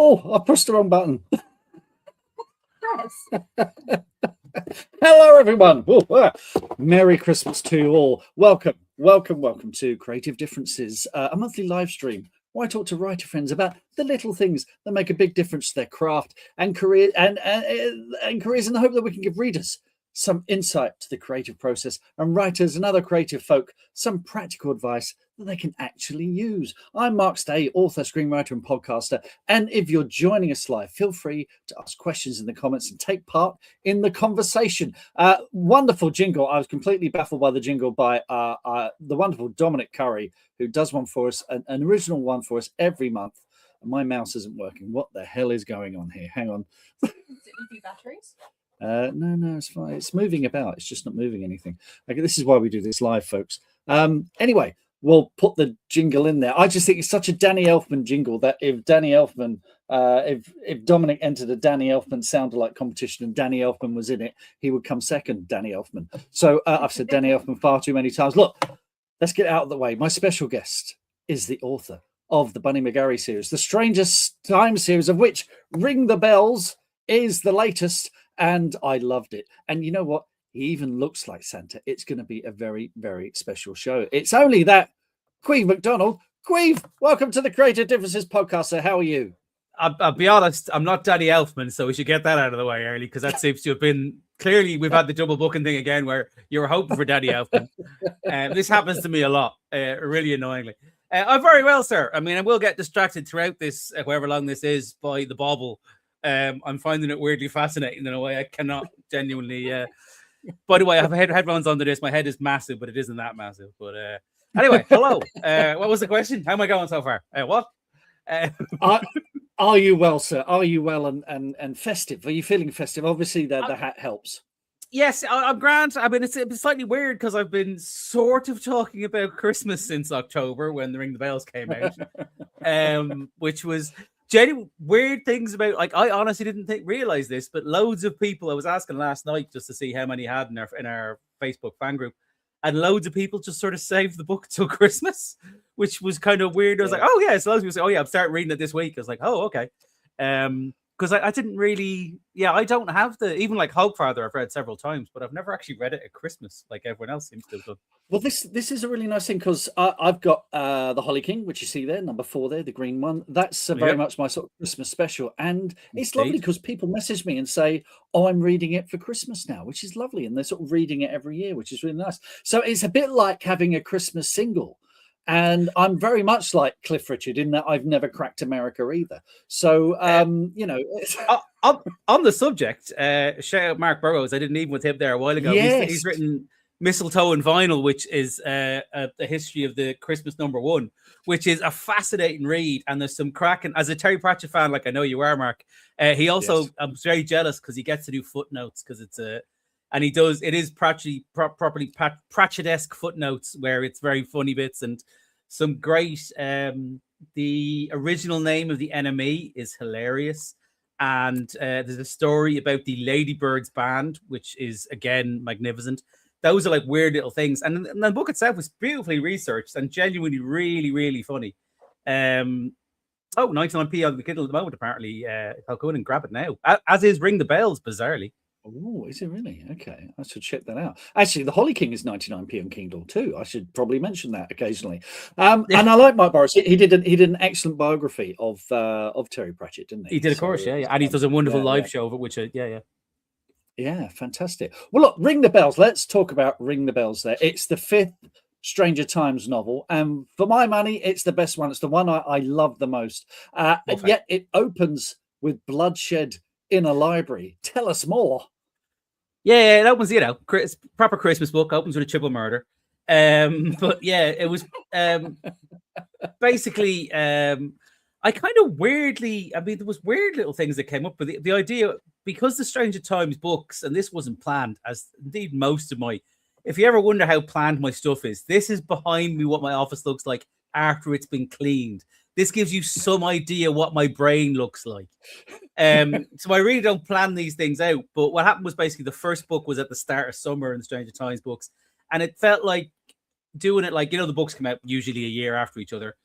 Oh, I pushed the wrong button. Yes. Hello, everyone. Merry Christmas to you all. Welcome to Creative Differences, a monthly live stream where I talk to writer friends about the little things that make a big difference to their craft and career and careers, in the hope that we can give readers some insight to the creative process and writers and other creative folk some practical advice that they can actually use. I'm Mark Stay, author, screenwriter, and podcaster. And if you're joining us live, feel free to ask questions in the comments and take part in the conversation. Wonderful jingle. I was completely baffled by the jingle by the wonderful Dominic Curry, who does one for us, an original one for us every month. And my mouse isn't working. What the hell is going on here? Hang on. Is it EV batteries? No, it's fine. It's moving about. It's just not moving anything. Okay, this is why we do this live, folks. Anyway, we'll put the jingle in there. I just think it's such a Danny Elfman jingle that if Danny Elfman, if Dominic entered a Danny Elfman sound-alike competition and Danny Elfman was in it, he would come second, Danny Elfman. So I've said Danny Elfman far too many times. Look, let's get out of the way. My special guest is the author of the Bunny McGarry series, the Strangest Time series, of which Ring the Bells is the latest. And I loved it. And you know what? He even looks like Santa. It's going to be a very, very special show. It's only that. Caimh McDonnell. Caimh, welcome to the Creative Differences podcast. So how are you? I'll be honest, I'm not Danny Elfman, so we should get that out of the way early, because that seems to have been, clearly we've had the double booking thing again where you were hoping for Danny Elfman. This happens to me a lot, really annoyingly. I'm very well, sir. I mean, I will get distracted throughout this, however long this is, by the bauble. I'm finding it weirdly fascinating in a way I cannot genuinely. By the way, I have headphones under this. My head is massive, but it isn't that massive. But anyway, hello. What was the question? How am I going so far? What? Are you well, sir? Are you well and festive? Are you feeling festive? Obviously, the hat helps. Yes, I'm grand. I mean, it's slightly weird because I've been sort of talking about Christmas since October when the Ring the Bells came out, which was genuine weird things about, like, I honestly didn't realize this, but loads of people, I was asking last night just to see how many had in our Facebook fan group, and loads of people just sort of saved the book till Christmas, which was kind of weird. I was like, oh yeah, so loads of people say, oh yeah, I'm starting reading it this week. I was like, oh okay, because I didn't really, I don't have even like Hogfather I've read several times, but I've never actually read it at Christmas like everyone else seems to have done. Well, this is a really nice thing, because I've got the Holly King, which you see there, number 4 there, the green one. That's very much my sort of Christmas special. And it's lovely because people message me and say, oh, I'm reading it for Christmas now, which is lovely. And they're sort of reading it every year, which is really nice. So it's a bit like having a Christmas single. And I'm very much like Cliff Richard in that I've never cracked America either. So, on the subject, shout out Mark Burrows. I did an even with him there a while ago. Yes. He's written Mistletoe and Vinyl, which is the history of the Christmas #1, which is a fascinating read. And there's some cracking, as a Terry Pratchett fan, like I know you are, Mark. He also, I'm very jealous because he gets to do footnotes, because it's and he does, it is properly Pratchett-esque footnotes where it's very funny bits and some great, the original name of the enemy is hilarious. And there's a story about the Ladybirds band, which is, again, magnificent. Those are like weird little things. And the book itself was beautifully researched and genuinely really, really funny. 99p on the Kindle at the moment, apparently. I'll go in and grab it now. As is Ring the Bells, bizarrely. Oh, is it really? Okay, I should check that out. Actually, the Holly King is 99p on Kindle too. I should probably mention that occasionally. And I like Mike Morris. He did an excellent biography of Terry Pratchett, didn't he? He did, of course, yeah. And he does a wonderful live show of it, which, Yeah, fantastic. Well, look, Ring the Bells. Let's talk about Ring the Bells there. It's the 5th Stranger Times novel. And for my money, it's the best one. It's the one I love the most. And yet it opens with bloodshed in a library. Tell us more. Yeah, it opens, proper Christmas book, opens with a triple murder. But yeah, it was basically, I kind of weirdly, there was weird little things that came up, but the idea, because the Stranger Times books, and this wasn't planned, as indeed most of my, if you ever wonder how planned my stuff is, this is behind me what my office looks like after it's been cleaned. This gives you some idea what my brain looks like. So I really don't plan these things out. But what happened was basically the first book was at the start of summer in the Stranger Times books. And it felt like doing it like, the books come out usually a year after each other.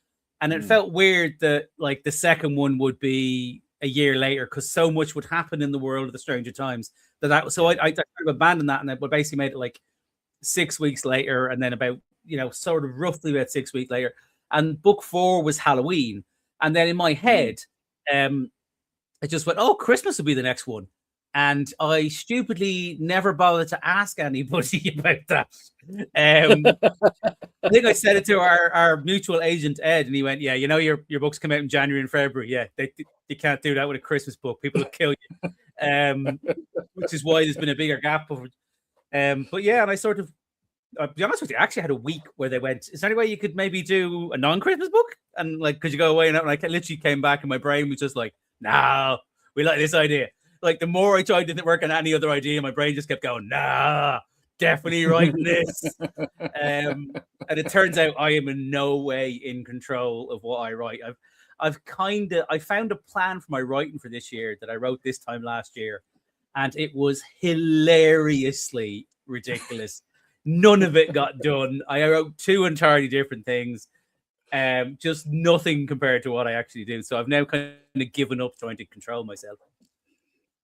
And it felt weird that like the second one would be a year later because so much would happen in the world of the Stranger Times I kind of abandoned that, and I basically made it like 6 weeks later, and then about sort of roughly about 6 weeks later, and book 4 was Halloween, and then in my head, I just went, oh, Christmas will be the next one. And I stupidly never bothered to ask anybody about that. I think I said it to our mutual agent, Ed, and he went, yeah, your books come out in January and February. Yeah, you can't do that with a Christmas book. People will kill you. Which is why there's been a bigger gap. But yeah, and I sort of, I'll be honest with you, I actually had a week where they went, is there any way you could maybe do a non-Christmas book? And like, could you go away? And I literally came back and my brain was just like, no, we like this idea. Like the more I tried to work on any other idea, my brain just kept going, nah, definitely writing this. And it turns out I am in no way in control of what I write. I found a plan for my writing for this year that I wrote this time last year, and it was hilariously ridiculous. None of it got done. I wrote 2 entirely different things. Just nothing compared to what I actually do. So I've now kind of given up trying to control myself.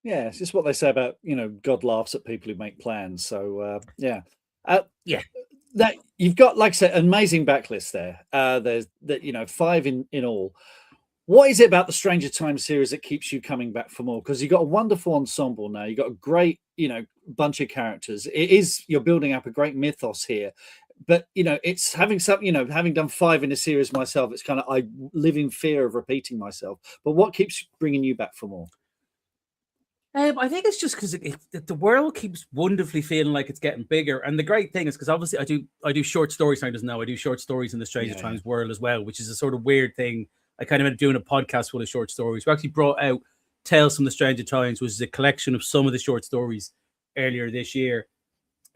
Yeah, it's just what they say about, God laughs at people who make plans. So yeah. That you've got, like I said, an amazing backlist there. There's that, 5 in all. What is it about the Stranger Times series that keeps you coming back for more? Because you've got a wonderful ensemble now. You've got a great, bunch of characters. You're building up a great mythos here. But, it's having something, having done 5 in a series myself, it's kind of, I live in fear of repeating myself. But what keeps bringing you back for more? I think it's just because the world keeps wonderfully feeling like it's getting bigger. And the great thing is because obviously I do short stories. I doesn't know. I do short stories in the Stranger Times world as well, which is a sort of weird thing. I kind of ended up doing a podcast full of short stories. We actually brought out Tales from the Stranger Times, which is a collection of some of the short stories earlier this year.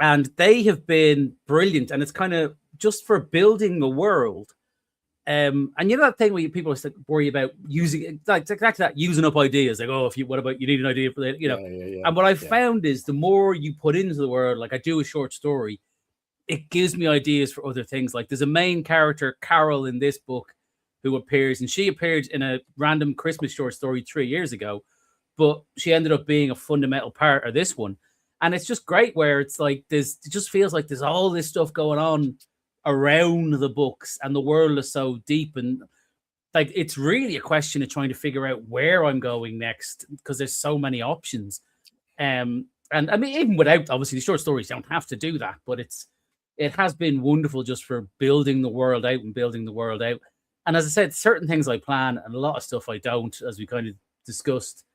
And they have been brilliant. And it's kind of just for building the world. And that thing where people worry about using like exactly that, using up ideas. Like, oh, what about you need an idea for that? And what I've found is the more you put into the world, like I do a short story, it gives me ideas for other things. Like there's a main character, Carol, in this book who appears, and she appeared in a random Christmas short story 3 years ago, but she ended up being a fundamental part of this one. And it's just great where it's like it just feels like there's all this stuff going on around the books, and the world is so deep, and like it's really a question of trying to figure out where I'm going next because there's so many options. And I mean, even without obviously the short stories don't have to do that, but it has been wonderful just for building the world out and building the world out. And as I said, certain things I plan and a lot of stuff I don't, as we kind of discussed.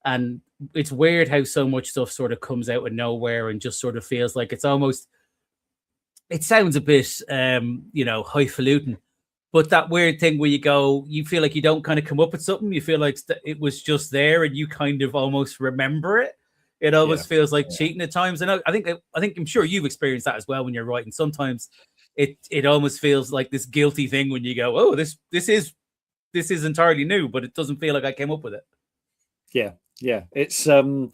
And it's weird how so much stuff sort of comes out of nowhere and just sort of feels like it's almost, it sounds a bit, highfalutin, but that weird thing where you feel like you don't kind of come up with something. You feel like it was just there and you kind of almost remember it. It almost feels like cheating at times. And I think I'm sure you've experienced that as well when you're writing. Sometimes it almost feels like this guilty thing when you go, oh, this is entirely new, but it doesn't feel like I came up with it. Yeah. It's doing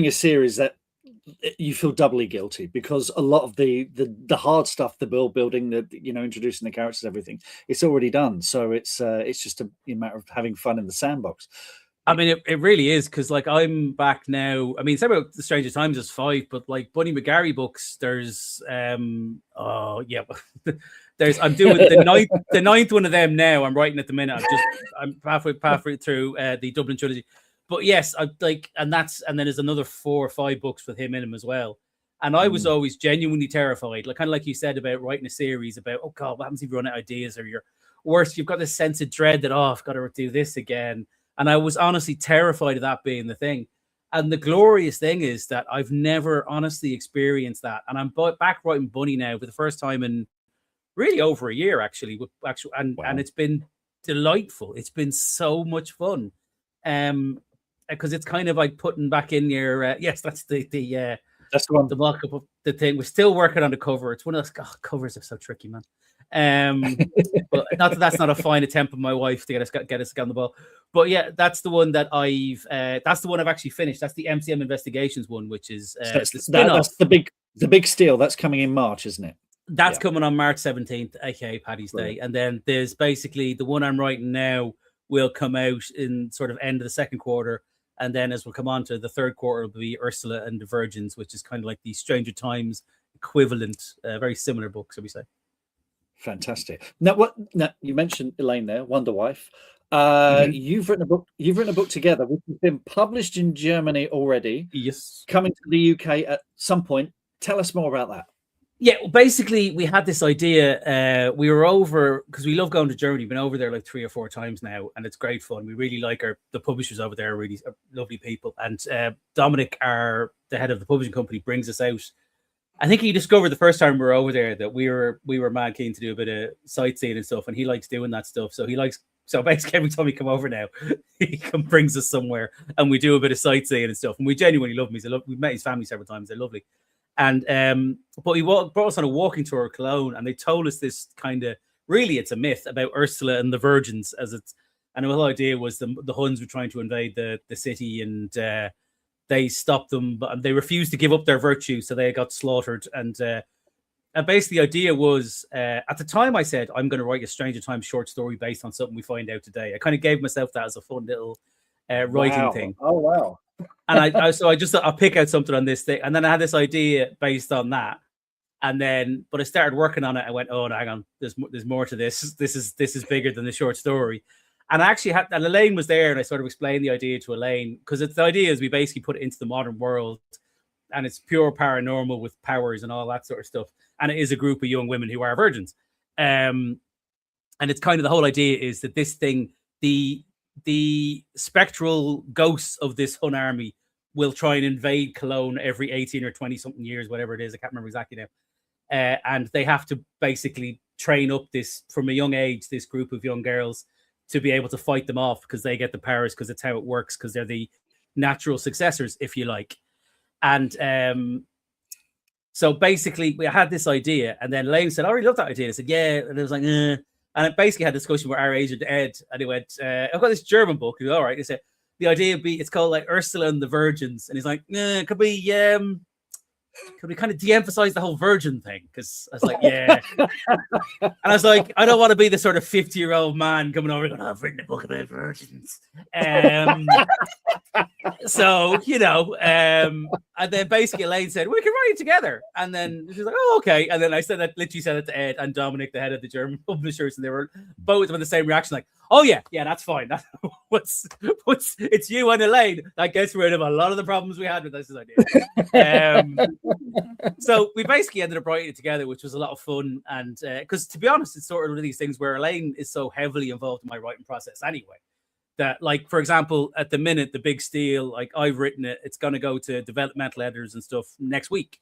a series that you feel doubly guilty because a lot of the hard stuff, the world building, introducing the characters, everything, it's already done. So it's just a matter of having fun in the sandbox. I mean, it really is because like I'm back now. I mean, some of the Stranger Times is 5, but like Bunny McGarry books, there's I'm doing the ninth one of them now. I'm writing at the minute. I'm halfway through the Dublin trilogy. But yes, and then there's another 4 or 5 books with him in them as well. And I was always genuinely terrified, kind of like you said about writing a series about, oh God, what happens if you run out of ideas, or you're worse, you've got this sense of dread that, oh, I've got to do this again. And I was honestly terrified of that being the thing. And the glorious thing is that I've never honestly experienced that. And I'm back writing Bunny now for the first time in really over a year, actually. And it's been delightful. It's been so much fun. Because it's kind of like putting back in your yes, that's the that's the one, the mock-up of the thing. We're still working on the cover. It's one of those covers are so tricky, man. But that's not a fine attempt of my wife to get us on the ball. But yeah, that's the one that I've actually finished. That's the MCM Investigations one, which is that's the big steal. That's coming in March, isn't it? That's coming on March 17th, aka Paddy's Day. And then there's basically the one I'm writing now, will come out in sort of end of the second quarter. And then as we'll come on to the third quarter, will be Ursula and the Virgins, which is kind of like the Stranger Times equivalent, very similar book, so we say. Fantastic. Now, you mentioned Elaine there, Wonder Wife. You've written a book. You've written a book together, which has been published in Germany already. Yes, coming to the UK at some point. Tell us more about that. Yeah, well, basically, we had this idea. We were over because we love going to Germany. Been over there like 3 or 4 times now, and it's great fun. We really like the publishers over there. Really lovely people. And Dominic, the head of the publishing company, brings us out. I think he discovered the first time we were over there that we were mad keen to do a bit of sightseeing and stuff, and he likes doing that stuff. So basically every time we come over now, he brings us somewhere, and we do a bit of sightseeing and stuff. And we genuinely love him. We've met his family several times. They're lovely. And but he brought us on a walking tour of Cologne, and they told us this kind of really it's a myth about Ursula and the Virgins, and the whole idea was the Huns were trying to invade the city, and they stopped them, but they refused to give up their virtue, so they got slaughtered. And basically the idea was at the time I said I'm going to write a Stranger Times short story based on something we find out today. I kind of gave myself that as a fun little writing thing. Oh wow. And I just thought I'll pick out something on this thing, and then I had this idea based on that, but I started working on it. I went, oh, no, hang on, there's more to this. This is bigger than the short story. And I actually and Elaine was there, and I sort of explained the idea to Elaine, because the idea is we basically put it into the modern world, and it's pure paranormal with powers and all that sort of stuff. And it is a group of young women who are virgins, and it's kind of the whole idea is that this thing, the spectral ghosts of this Hun army will try and invade Cologne every 18 or 20 something years, whatever it is. I can't remember exactly now. And they have to basically train up from a young age, this group of young girls to be able to fight them off, because they get the powers, because it's how it works, because they're the natural successors, if you like. And so basically we had this idea, and then Elaine said, I already love that idea. I said, yeah. And it was like, And I basically had a discussion with our agent, Ed, and he went, I've got this German book. He goes, all right. He said, the idea would be, it's called like Ursula and the Virgins. And he's like, could we kind of de-emphasize the whole virgin thing? Because I was like, yeah. And I was like, I don't want to be the sort of 50-year-old man coming over going, I've written a book about virgins. So, and then basically Elaine said, we can write it together. And then she's like, oh, okay. And then I literally said it to Ed and Dominic, the head of the German publishers, and they were both with the same reaction, like, oh yeah, that's fine. It's you and Elaine that gets rid of a lot of the problems we had with this idea. So we basically ended up writing it together, which was a lot of fun. And because to be honest, it's sort of one of these things where Elaine is so heavily involved in my writing process anyway, that, like, for example, at the minute, The Big Steal, like, I've written it, it's going to go to developmental editors and stuff next week.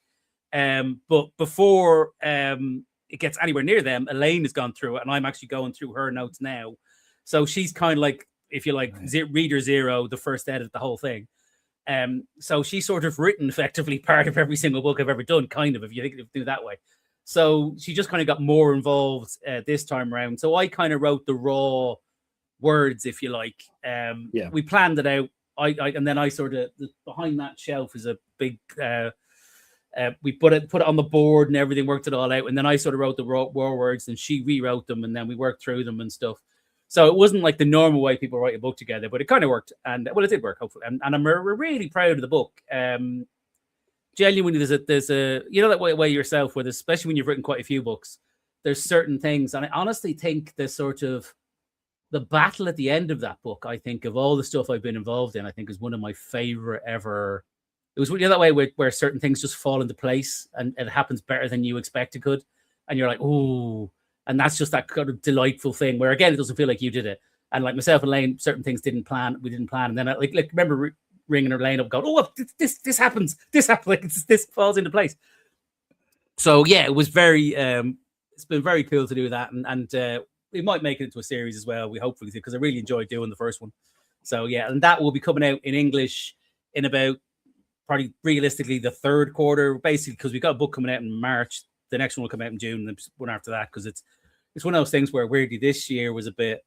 But before it gets anywhere near them, Elaine has gone through it, and I'm actually going through her notes now. So she's kind of like, if you like, reader zero, the first edit, the whole thing. So she's sort of written effectively part of every single book I've ever done, kind of, if you think of it that way. So she just kind of got more involved this time around. So I kind of wrote the raw words, if you like. We planned it out. And then I sort of, behind that shelf is a big, we put it on the board and everything, worked it all out. And then I sort of wrote the raw words, and she rewrote them, and then we worked through them and stuff. So it wasn't like the normal way people write a book together, but it kind of worked. And well, it did work, hopefully. And we're really proud of the book. Genuinely, there's a that way yourself, where especially when you've written quite a few books, there's certain things. And I honestly think the battle at the end of that book, I think, of all the stuff I've been involved in, I think is one of my favorite ever. It was that way where certain things just fall into place, and it happens better than you expect it could. And you're like, ooh. And that's just that kind of delightful thing where, again, it doesn't feel like you did it. And like myself and Elaine, certain things we didn't plan. And then I like remember ringing Elaine up, going, oh, this happens. This happens. Like this falls into place. So yeah, it was very, it's been very cool to do that. And we might make it into a series as well. We hopefully do, because I really enjoyed doing the first one. So yeah, and that will be coming out in English in about probably realistically the third quarter, basically, because we got a book coming out in March. The next one will come out in June, and the one after that, because it's one of those things where weirdly this year was a bit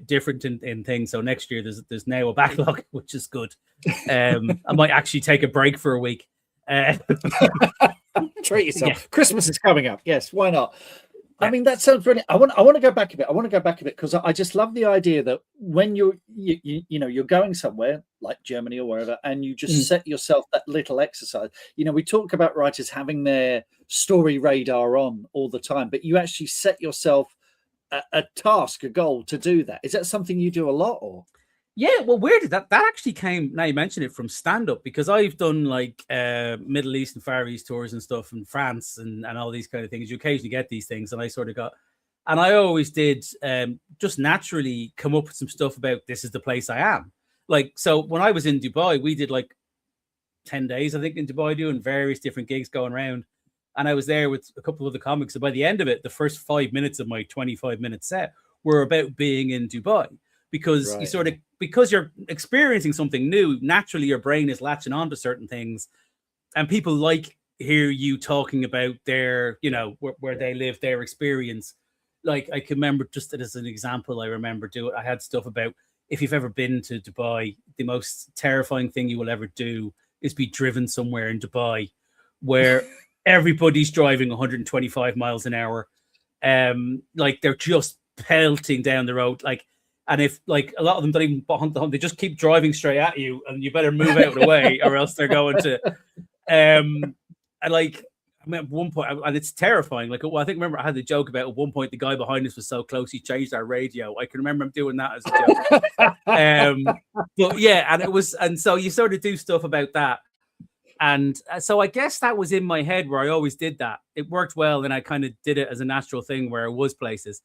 different in things. So next year there's now a backlog, which is good. I might actually take a break for a week. Treat yourself. Yeah. Christmas is coming up. Yes, why not? I mean, that sounds brilliant. I want to go back a bit. I want to go back a bit because I just love the idea that when you're going somewhere like Germany or wherever, and you just set yourself that little exercise. We talk about writers having their story radar on all the time, but you actually set yourself a task, a goal to do that. Is that something you do a lot, or? Yeah, well, weird that actually came. Now you mention it, from stand up, because I've done like Middle East and Far East tours and stuff in France and all these kind of things. You occasionally get these things, and I sort of got, and I always did just naturally come up with some stuff about this is the place I am. Like, so when I was in Dubai, we did like 10 days, I think, in Dubai, doing various different gigs going around, and I was there with a couple of the comics. And by the end of it, the first 5 minutes of my 25-minute set were about being in Dubai. Because you sort of, because you're experiencing something new, naturally your brain is latching on to certain things, and people hear you talking about their, where they live, their experience. Like, I can remember, just as an example, I had stuff about, if you've ever been to Dubai, the most terrifying thing you will ever do is be driven somewhere in Dubai where everybody's driving 125 miles an hour. Like, they're just pelting down the road. Like, and if, like, a lot of them don't even honk the horn, they just keep driving straight at you, and you better move out of the way, or else they're going to. And like, I mean, at one point, and it's terrifying. Like, well, I think, remember, I had the joke about at one point the guy behind us was so close he changed our radio. I can remember him doing that as a joke. But yeah, and so you sort of do stuff about that. And so I guess that was in my head where I always did that. It worked well, and I kind of did it as a natural thing where I was places.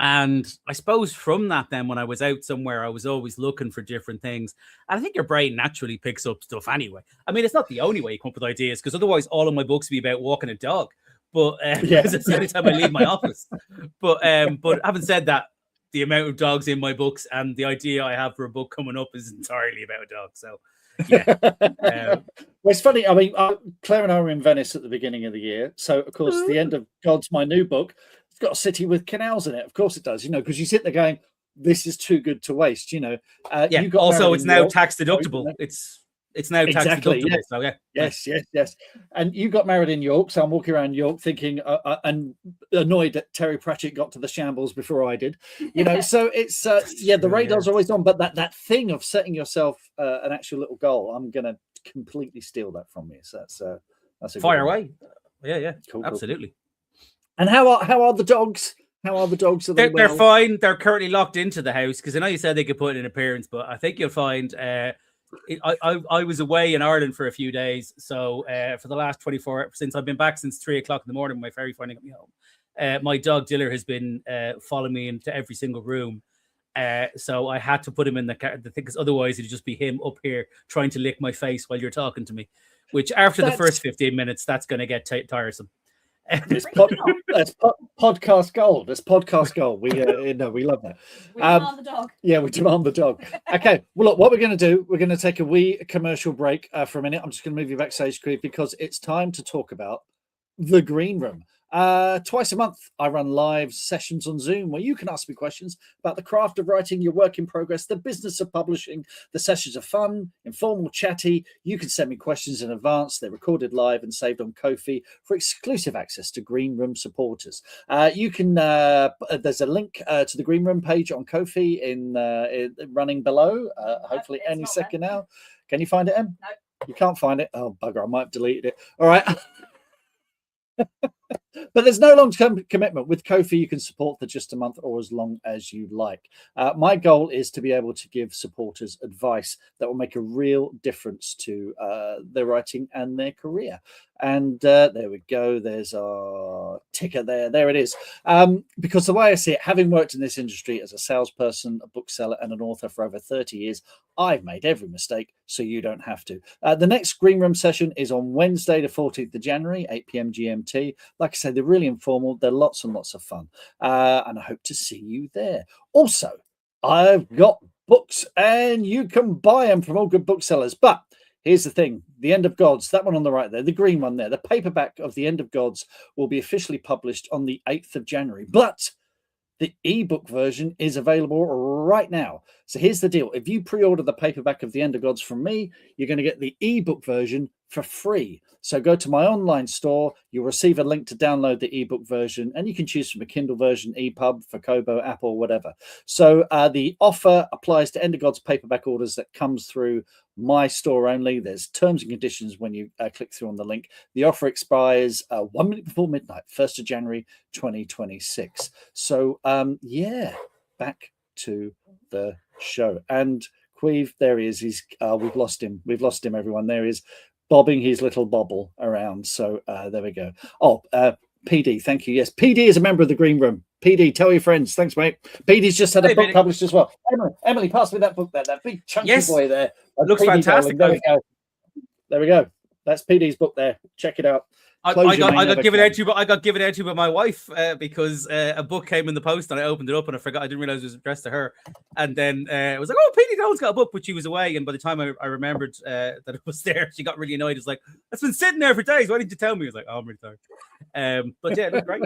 And I suppose from that, then, when I was out somewhere, I was always looking for different things. And I think your brain naturally picks up stuff anyway. I mean, it's not the only way you come up with ideas, because otherwise all of my books would be about walking a dog. But it's the only time I leave my office. But having said that, the amount of dogs in my books and the idea I have for a book coming up is entirely about a dog. So, yeah. Well, it's funny. I mean, Claire and I were in Venice at the beginning of the year. So, of course, The End of God's my new book. It's got a city with canals in it. Of course it does, because you sit there going, this is too good to waste, You got also, it's now tax deductible. It's now tax deductible. Yes. So, yeah. Yes. And you got married in York, so I'm walking around York thinking and annoyed that Terry Pratchett got to the shambles before I did. So it's the radar's always on, but that thing of setting yourself an actual little goal, I'm gonna completely steal that from you. So that's a fire away. Yeah, cool, absolutely. Cool. And how are the dogs? How are the dogs? They're fine. They're currently locked into the house, because I know you said they could put in an appearance, but I think you'll find. I was away in Ireland for a few days, so for the last 24 hours, since I've been back since 3 o'clock in the morning, my ferry finally got me home. My dog Diller has been following me into every single room, so I had to put him in the car, because otherwise it'd just be him up here trying to lick my face while you're talking to me. Which after the first 15 minutes, that's going to get tiresome. That's podcast gold. That's podcast gold. We we love that. We demand the dog. Yeah, we demand the dog. Okay. Well, look, what we're going to do, we're going to take a wee commercial break for a minute. I'm just going to move you backstage, Creed, because it's time to talk about the Green Room. Twice a month, I run live sessions on Zoom where you can ask me questions about the craft of writing, your work in progress, the business of publishing. The sessions are fun, informal, chatty. You can send me questions in advance. They're recorded live and saved on Ko-fi for exclusive access to Green Room supporters. You can. There's a link to the Green Room page on Ko-fi in running below. Hopefully, any second now. Can you find it, Em? No. You can't find it. Oh bugger! I might have deleted it. All right. But there's no long-term commitment. With Ko-fi, you can support for just a month or as long as you like. My goal is to be able to give supporters advice that will make a real difference to their writing and their career. And there we go. There's our ticker there. There it is. Because the way I see it, having worked in this industry as a salesperson, a bookseller, and an author for over 30 years, I've made every mistake, so you don't have to. The next Green Room session is on Wednesday, the 14th of January, 8 p.m. GMT. Like I said, they're really informal. They're lots and lots of fun. And I hope to see you there. Also, I've got books, and you can buy them from all good booksellers. But here's the thing. The End of Gods, that one on the right there, the green one there, the paperback of The End of Gods will be officially published on the 8th of January. But the ebook version is available right now. So here's the deal. If you pre-order the paperback of The Ender Gods from me, you're going to get the ebook version for free. So go to my online store. You'll receive a link to download the ebook version, and you can choose from a Kindle version, EPUB, for Kobo, Apple, whatever. So the offer applies to Ender Gods paperback orders that comes through my store only. There's terms and conditions when you click through on the link. The offer expires 1 minute before midnight, 1st of January 2026. So yeah, back to the show. And Queeve, there he is. We've lost him, everyone. There he is, bobbing his little bobble around. So there we go. Oh, PD, thank you. Yes, PD is a member of the Green Room. PD, tell your friends. Thanks, mate. PD's just had a book published as well. Emily, pass me that book there. That big chunky boy there. Looks PD, fantastic. There we go. There we go. That's PD's book there. Check it out. I got given out to you by my wife because a book came in the post and I opened it up and I forgot. I didn't realize it was addressed to her. And then it was like, oh, Petey Dolan's got a book, but she was away. And by the time I remembered that it was there, she got really annoyed. It's like, it's been sitting there for days. Why didn't you tell me? I was like, oh, I'm really sorry. But yeah, it was great.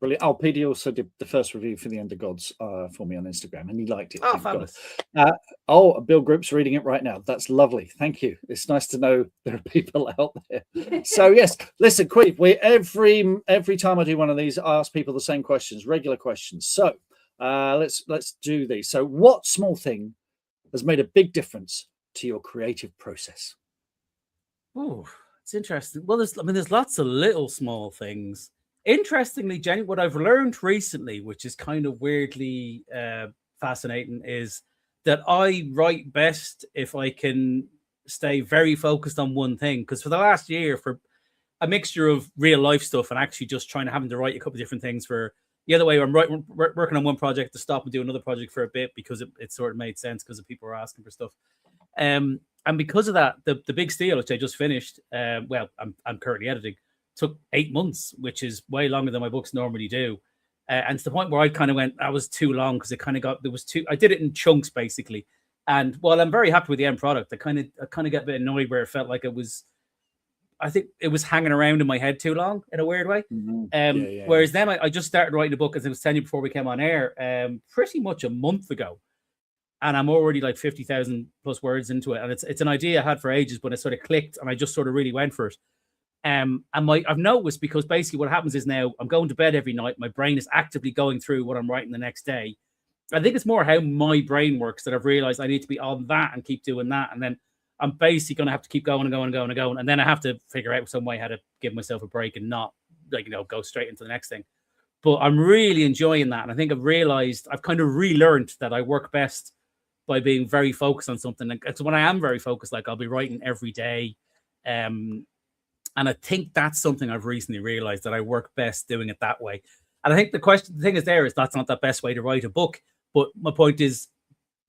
Brilliant. Oh, PD also did the first review for The Ender Gods for me on Instagram, and he liked it. Oh, fabulous. Bill Group's reading it right now. That's lovely. Thank you. It's nice to know there are people out there. So yes, listen, Queeve, every time I do one of these, I ask people the same questions, regular questions. So let's do these. So what small thing has made a big difference to your creative process? Oh, it's interesting. Well, there's lots of little small things. Interestingly, Jenny, what I've learned recently, which is kind of weirdly fascinating, is that I write best if I can stay very focused on one thing. Because for the last year, for a mixture of real life stuff and actually just having to write a couple of different things for the other way, I'm working on one project to stop and do another project for a bit because it sort of made sense because people were asking for stuff. And because of that, the Big Steal, which I just finished, I'm currently editing, took 8 months, which is way longer than my books normally do. And to the point where I kind of went, that was too long because I did it in chunks basically. And while I'm very happy with the end product, I kind of got a bit annoyed where it felt like I think it was hanging around in my head too long in a weird way. Mm-hmm. Whereas then I just started writing a book, as I was telling you before we came on air, pretty much a month ago. And I'm already like 50,000 plus words into it. And it's an idea I had for ages, but it sort of clicked and I just sort of really went for it. And I've noticed, because basically what happens is now I'm going to bed every night. My brain is actively going through what I'm writing the next day. I think it's more how my brain works that I've realized I need to be on that and keep doing that. And then I'm basically going to have to keep going and going and going and going. And then I have to figure out some way how to give myself a break and not go straight into the next thing. But I'm really enjoying that. And I think I've kind of relearned that I work best by being very focused on something. And so when I am very focused, like I'll be writing every day. And I think that's something I've recently realized, that I work best doing it that way. And I think the thing is that's not the best way to write a book. But my point is,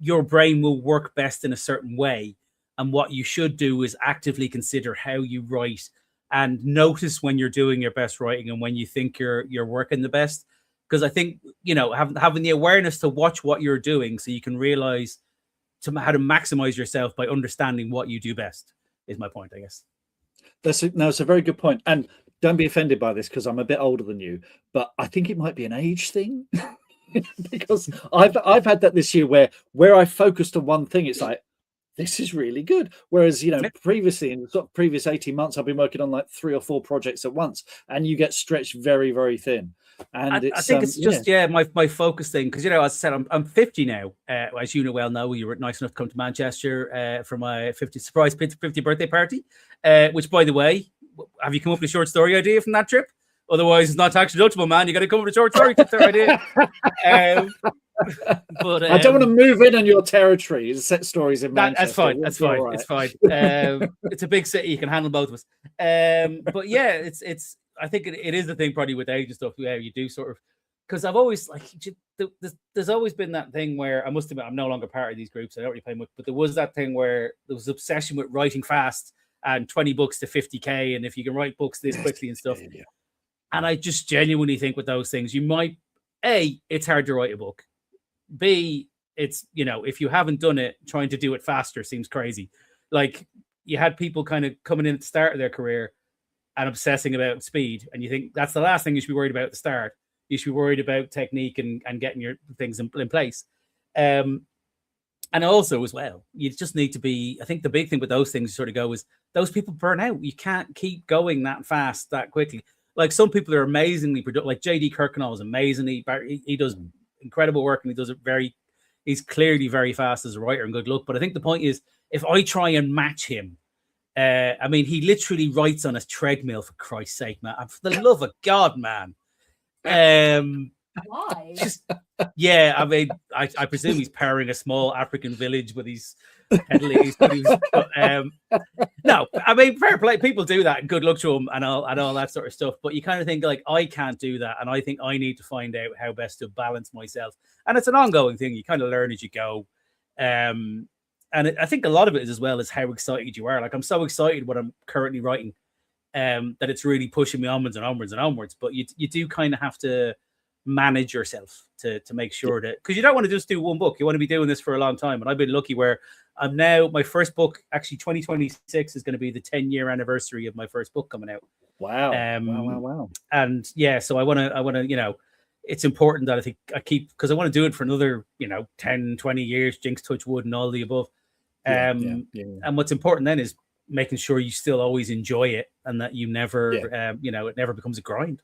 your brain will work best in a certain way. And what you should do is actively consider how you write and notice when you're doing your best writing and when you think you're working the best. Because I think, having the awareness to watch what you're doing so you can realize how to maximize yourself by understanding what you do best is my point, I guess. It's a very good point. And don't be offended by this because I'm a bit older than you, but I think it might be an age thing. Because I've had that this year where I focused on one thing, it's like, this is really good. Whereas, previously in the sort of previous 18 months, I've been working on like 3 or 4 projects at once, and you get stretched very, very thin. And I think it's just my focus thing, because as I said, I'm 50 now. As you well know, you were nice enough to come to Manchester for my 50 birthday party. Which, by the way, have you come up with a short story idea from that trip? Otherwise, it's not tax deductible, man. You got to come up with a short story idea. But I don't want to move in on your territory and set stories in Manchester. That's fine. Right. It's fine. It's a big city. You can handle both of us. But yeah, it's. I think it is the thing probably with age and stuff where you do sort of, because I've always there's always been that thing where I must admit I'm no longer part of these groups. I don't really play much, but there was that thing where there was obsession with writing fast and 20 books to 50K, and if you can write books this quickly and stuff. Yeah. And I just genuinely think with those things, you might, A, it's hard to write a book. B, it's, if you haven't done it, trying to do it faster seems crazy. Like, you had people kind of coming in at the start of their career and obsessing about speed. And you think that's the last thing you should be worried about at the start. You should be worried about technique and getting your things in place. And also as well, you just need to be, I think the big thing with those things sort of go is those people burn out. You can't keep going that fast, that quickly. Like some people are amazingly productive, like JD Kirkconnell is amazing. He does incredible work and he does it he's clearly very fast as a writer and good luck. But I think the point is, if I try and match him, I mean, he literally writes on a treadmill, for Christ's sake, man. For the love of God, man. Why? Yeah, I mean, I presume he's powering a small African village with his pedaling. No, I mean, fair play. People do that, and good luck to him, and all that sort of stuff. But you kind of think like, I can't do that, and I think I need to find out how best to balance myself. And it's an ongoing thing. You kind of learn as you go. And I think a lot of it is as well as how excited you are. Like I'm so excited what I'm currently writing, that it's really pushing me onwards and onwards and onwards. But you do kind of have to manage yourself to make sure that, because you don't want to just do one book. You want to be doing this for a long time. And I've been lucky where I'm now, my first book, actually 2026 is going to be the 10-year anniversary of my first book coming out. Wow. Wow. And yeah, so I want to, you know, it's important that I think I keep, because I want to do it for another, 10, 20 years, jinx, touch wood and all the above. And what's important then is making sure you still always enjoy it and that you never, it never becomes a grind.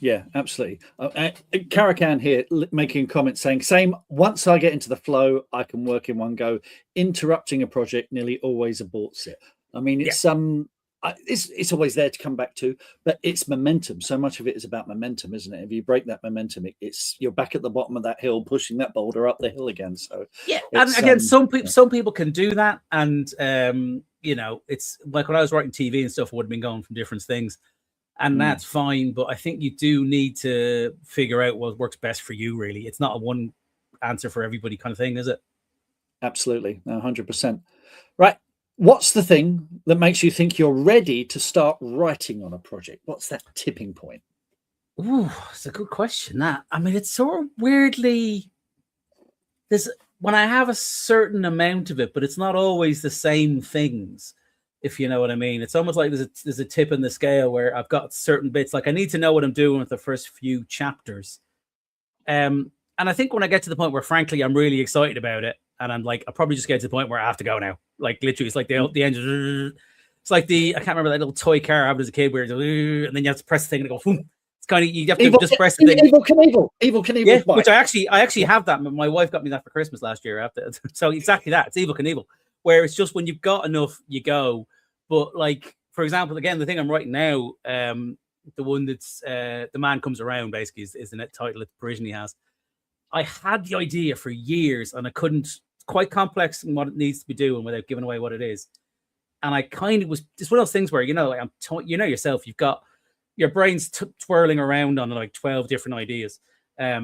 Yeah, absolutely. Caracan here making a comment saying, same, once I get into the flow, I can work in one go. Interrupting a project nearly always aborts it. I mean, it's it's always there to come back to, but it's momentum. So much of it is about momentum, isn't it? If you break that momentum, you're back at the bottom of that hill, pushing that boulder up the hill again. So yeah, and again, some people can do that, and it's like when I was writing TV and stuff, I would have been going from different things. And that's fine, but I think you do need to figure out what works best for you, really. It's not a one answer for everybody kind of thing, is it? Absolutely, 100%. Right. What's the thing that makes you think you're ready to start writing on a project? What's that tipping point? Ooh, it's a good question, that. I mean, it's sort of weirdly... when I have a certain amount of it, but it's not always the same things. If you know what I mean. It's almost like there's a tip in the scale where I've got certain bits, like I need to know what I'm doing with the first few chapters. And I think when I get to the point where, frankly, I'm really excited about it, and I'm like, I'll probably just get to the point where I have to go now. Like literally, it's like the engine. It's like I can't remember that little toy car I had as a kid where and then you have to press the thing and it goes, boom. It's kind of, you have to just press the thing. Evil Knievel. Yeah, which I actually have that. My wife got me that for Christmas last year. So exactly that. It's Evil Knievel. Where it's just when you've got enough, you go. But like, for example, again, the thing I'm writing now, the one that's The Man Comes Around, basically, is the net title that Parisian has. I had the idea for years and I couldn't. It's quite complex in what it needs to be doing without giving away what it is. And I kind of it's one of those things where, like yourself, you've got your brain's twirling around on like 12 different ideas. I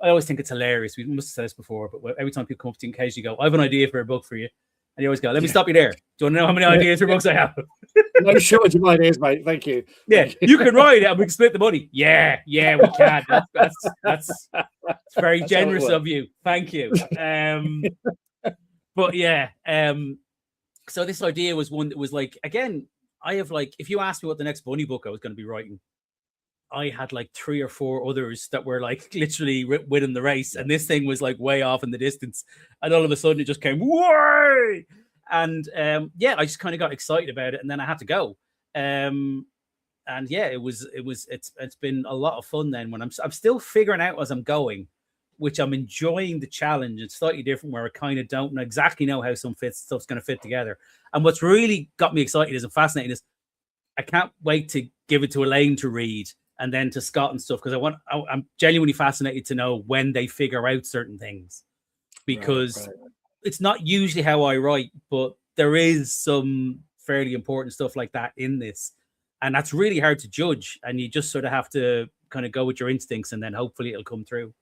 always think it's hilarious. We must have said this before, but every time people come up to you, occasionally go, I have an idea for a book for you. And you always go, let me stop you there. Do you want to know how many ideas for books I have? No shortage of ideas, mate. Thank you. Yeah, you can write it and we can split the money. Yeah, we can. That's very generous of you. Thank you. But yeah, so this idea was one that was like, again, I have like, if you asked me what the next Bunny book I was going to be writing, I had like 3 or 4 others that were like literally winning the race. And this thing was like way off in the distance. And all of a sudden it just came, way! And I just kind of got excited about it. And then I had to go. And yeah, it's been a lot of fun then when I'm still figuring out as I'm going, which I'm enjoying the challenge. It's slightly different where I kind of don't exactly know how stuff's going to fit together. And what's really got me excited and fascinating is I can't wait to give it to Elaine to read. And then to Scott and stuff, because I'm genuinely fascinated to know when they figure out certain things, because it's not usually how I write, but there is some fairly important stuff like that in this, and that's really hard to judge. And you just sort of have to kind of go with your instincts, and then hopefully it'll come through.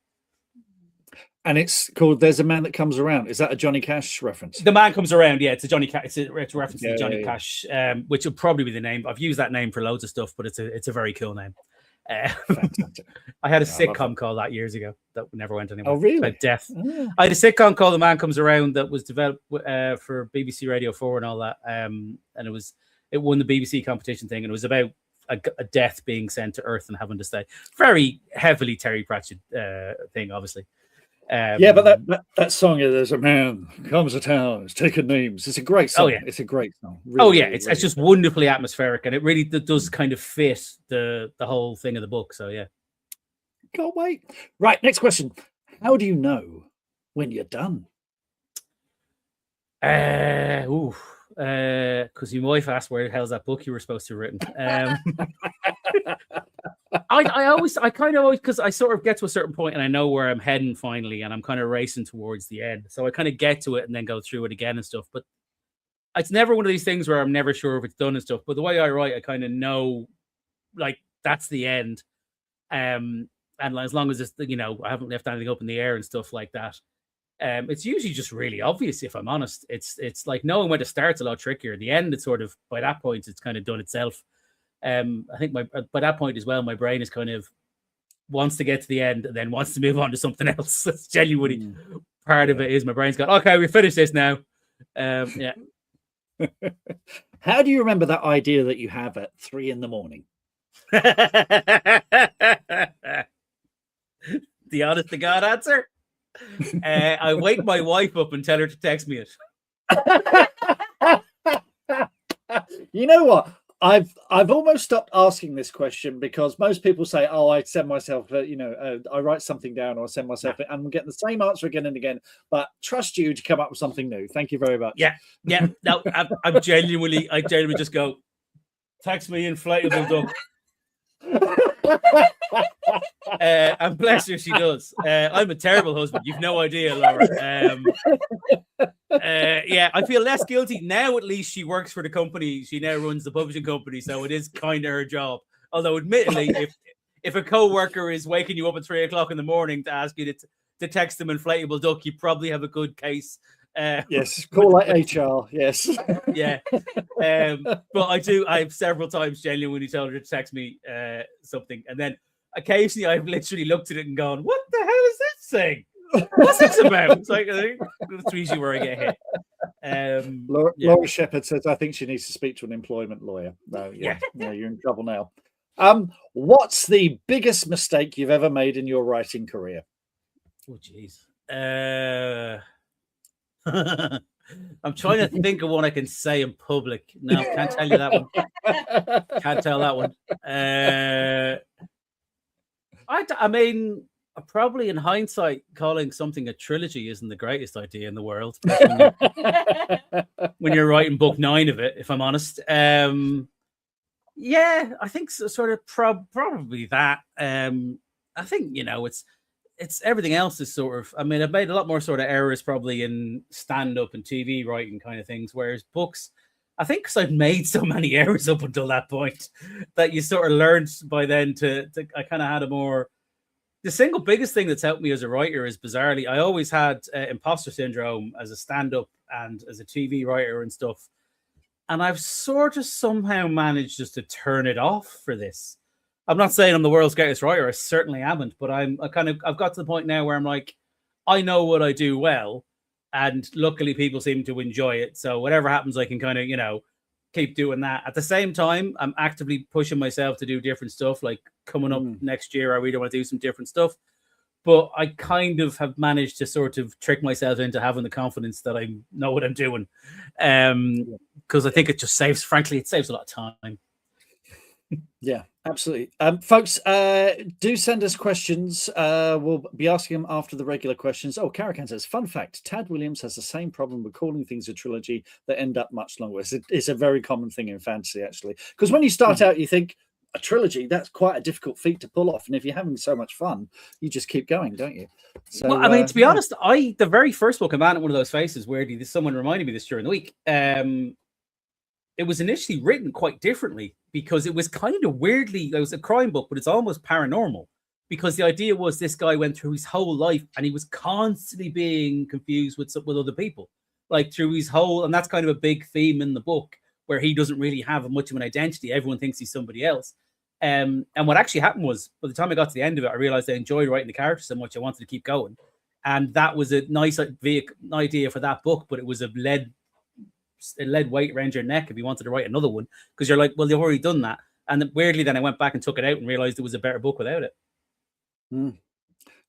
And it's called "There's a Man That Comes Around." Is that a Johnny Cash reference? The Man Comes Around, yeah. It's a Johnny Cash. It's a reference to Johnny Cash, which will probably be the name. I've used that name for loads of stuff, but it's a very cool name. I had a sitcom called that years ago that never went anywhere. Oh, really? About death. I had a sitcom called The Man Comes Around that was developed for BBC Radio 4 and all that. And it won the BBC competition thing, and it was about a death being sent to Earth and having to stay. Very heavily Terry Pratchett thing, obviously. Yeah, but that song, "There's a man comes to town, is taking names." It's a great song. Oh yeah, it's a great song. It's just wonderfully atmospheric, and it really does kind of fit the whole thing of the book. So yeah, can't wait. Right, next question. How do you know when you're done? Because your wife asked where the hell's that book you were supposed to have written. I kind of always, because I sort of get to a certain point and I know where I'm heading finally, and I'm kind of racing towards the end. So I kind of get to it and then go through it again and stuff. But it's never one of these things where I'm never sure if it's done and stuff. But the way I write, I kind of know, like, that's the end. And as long as it's, I haven't left anything up in the air and stuff like that. It's usually just really obvious, if I'm honest. It's like knowing where to start's a lot trickier. The end, it's sort of, by that point, it's kind of done itself. I think by that point as well, my brain is kind of wants to get to the end and then wants to move on to something else. That's genuinely part of it. Is my brain's gone, okay, we finished this now. Yeah. How do you remember that idea that you have at 3 a.m? The honest to God answer. I wake my wife up and tell her to text me it. You know what? I've almost stopped asking this question, because most people say, "Oh, I send myself, I write something down, or I send myself," and I'm getting the same answer again and again. But trust you to come up with something new. Thank you very much. Yeah. No, I genuinely just go, text me inflatable duck. And bless her, she does. I'm a terrible husband. You've no idea, Laura. Yeah, I feel less guilty now. At least she works for the company. She now runs the publishing company, so it is kind of her job. Although, admittedly, if a co-worker is waking you up at 3 o'clock in the morning to ask you to text them inflatable duck, you probably have a good case. Yes, call like HR. Yes. Yeah. But I've several times genuinely told her to text me something, and then occasionally I've literally looked at it and gone, "What the hell is this thing? What's this about?" It's like, I think that's usually where I get hit. Laura Shepherd says, "I think she needs to speak to an employment lawyer." No, you're in trouble now. What's the biggest mistake you've ever made in your writing career? Oh, jeez. I'm trying to think of one I can say in public. No, can't tell you that one. Can't tell that one. I mean, probably in hindsight, calling something a trilogy isn't the greatest idea in the world. When you're writing book 9 of it, if I'm honest. Yeah, I think sort of probably that. I think, it's everything else is sort of, I mean, I've made a lot more sort of errors probably in stand-up and TV writing kind of things, whereas books, I think because I've made so many errors up until that point that you sort of learned by then I kind of had the single biggest thing that's helped me as a writer is, bizarrely, I always had imposter syndrome as a stand-up and as a TV writer and stuff. And I've sort of somehow managed just to turn it off for this. I'm not saying I'm the world's greatest writer. I certainly haven't, but I've got to the point now where I'm like, I know what I do well, and luckily people seem to enjoy it. So whatever happens, I can kind of, keep doing that. At the same time, I'm actively pushing myself to do different stuff. Like coming up next year, I really want to do some different stuff. But I kind of have managed to sort of trick myself into having the confidence that I know what I'm doing. Because I think it just saves a lot of time. Yeah, absolutely. Folks, do send us questions. We'll be asking them after the regular questions. Oh, Caracan says, fun fact, Tad Williams has the same problem with calling things a trilogy that end up much longer. It's a very common thing in fantasy, actually. Because when you start out, you think, a trilogy, that's quite a difficult feat to pull off. And if you're having so much fun, you just keep going, don't you? So, well, I mean, to be honest, the very first book, I'm at one of those faces where someone reminded me this during the week. It was initially written quite differently because it was kind of weirdly, it was a crime book, but it's almost paranormal, because the idea was this guy went through his whole life and he was constantly being confused with other people, like through his whole, and that's kind of a big theme in the book, where he doesn't really have much of an identity. Everyone thinks he's somebody else. And what actually happened was, by the time I got to the end of it, I realized I enjoyed writing the characters so much I wanted to keep going. And that was a nice idea for that book, but it was a lead weight around your neck if you wanted to write another one, because you're like, well, you've already done that. And then, weirdly, then I went back and took it out and realized it was a better book without it.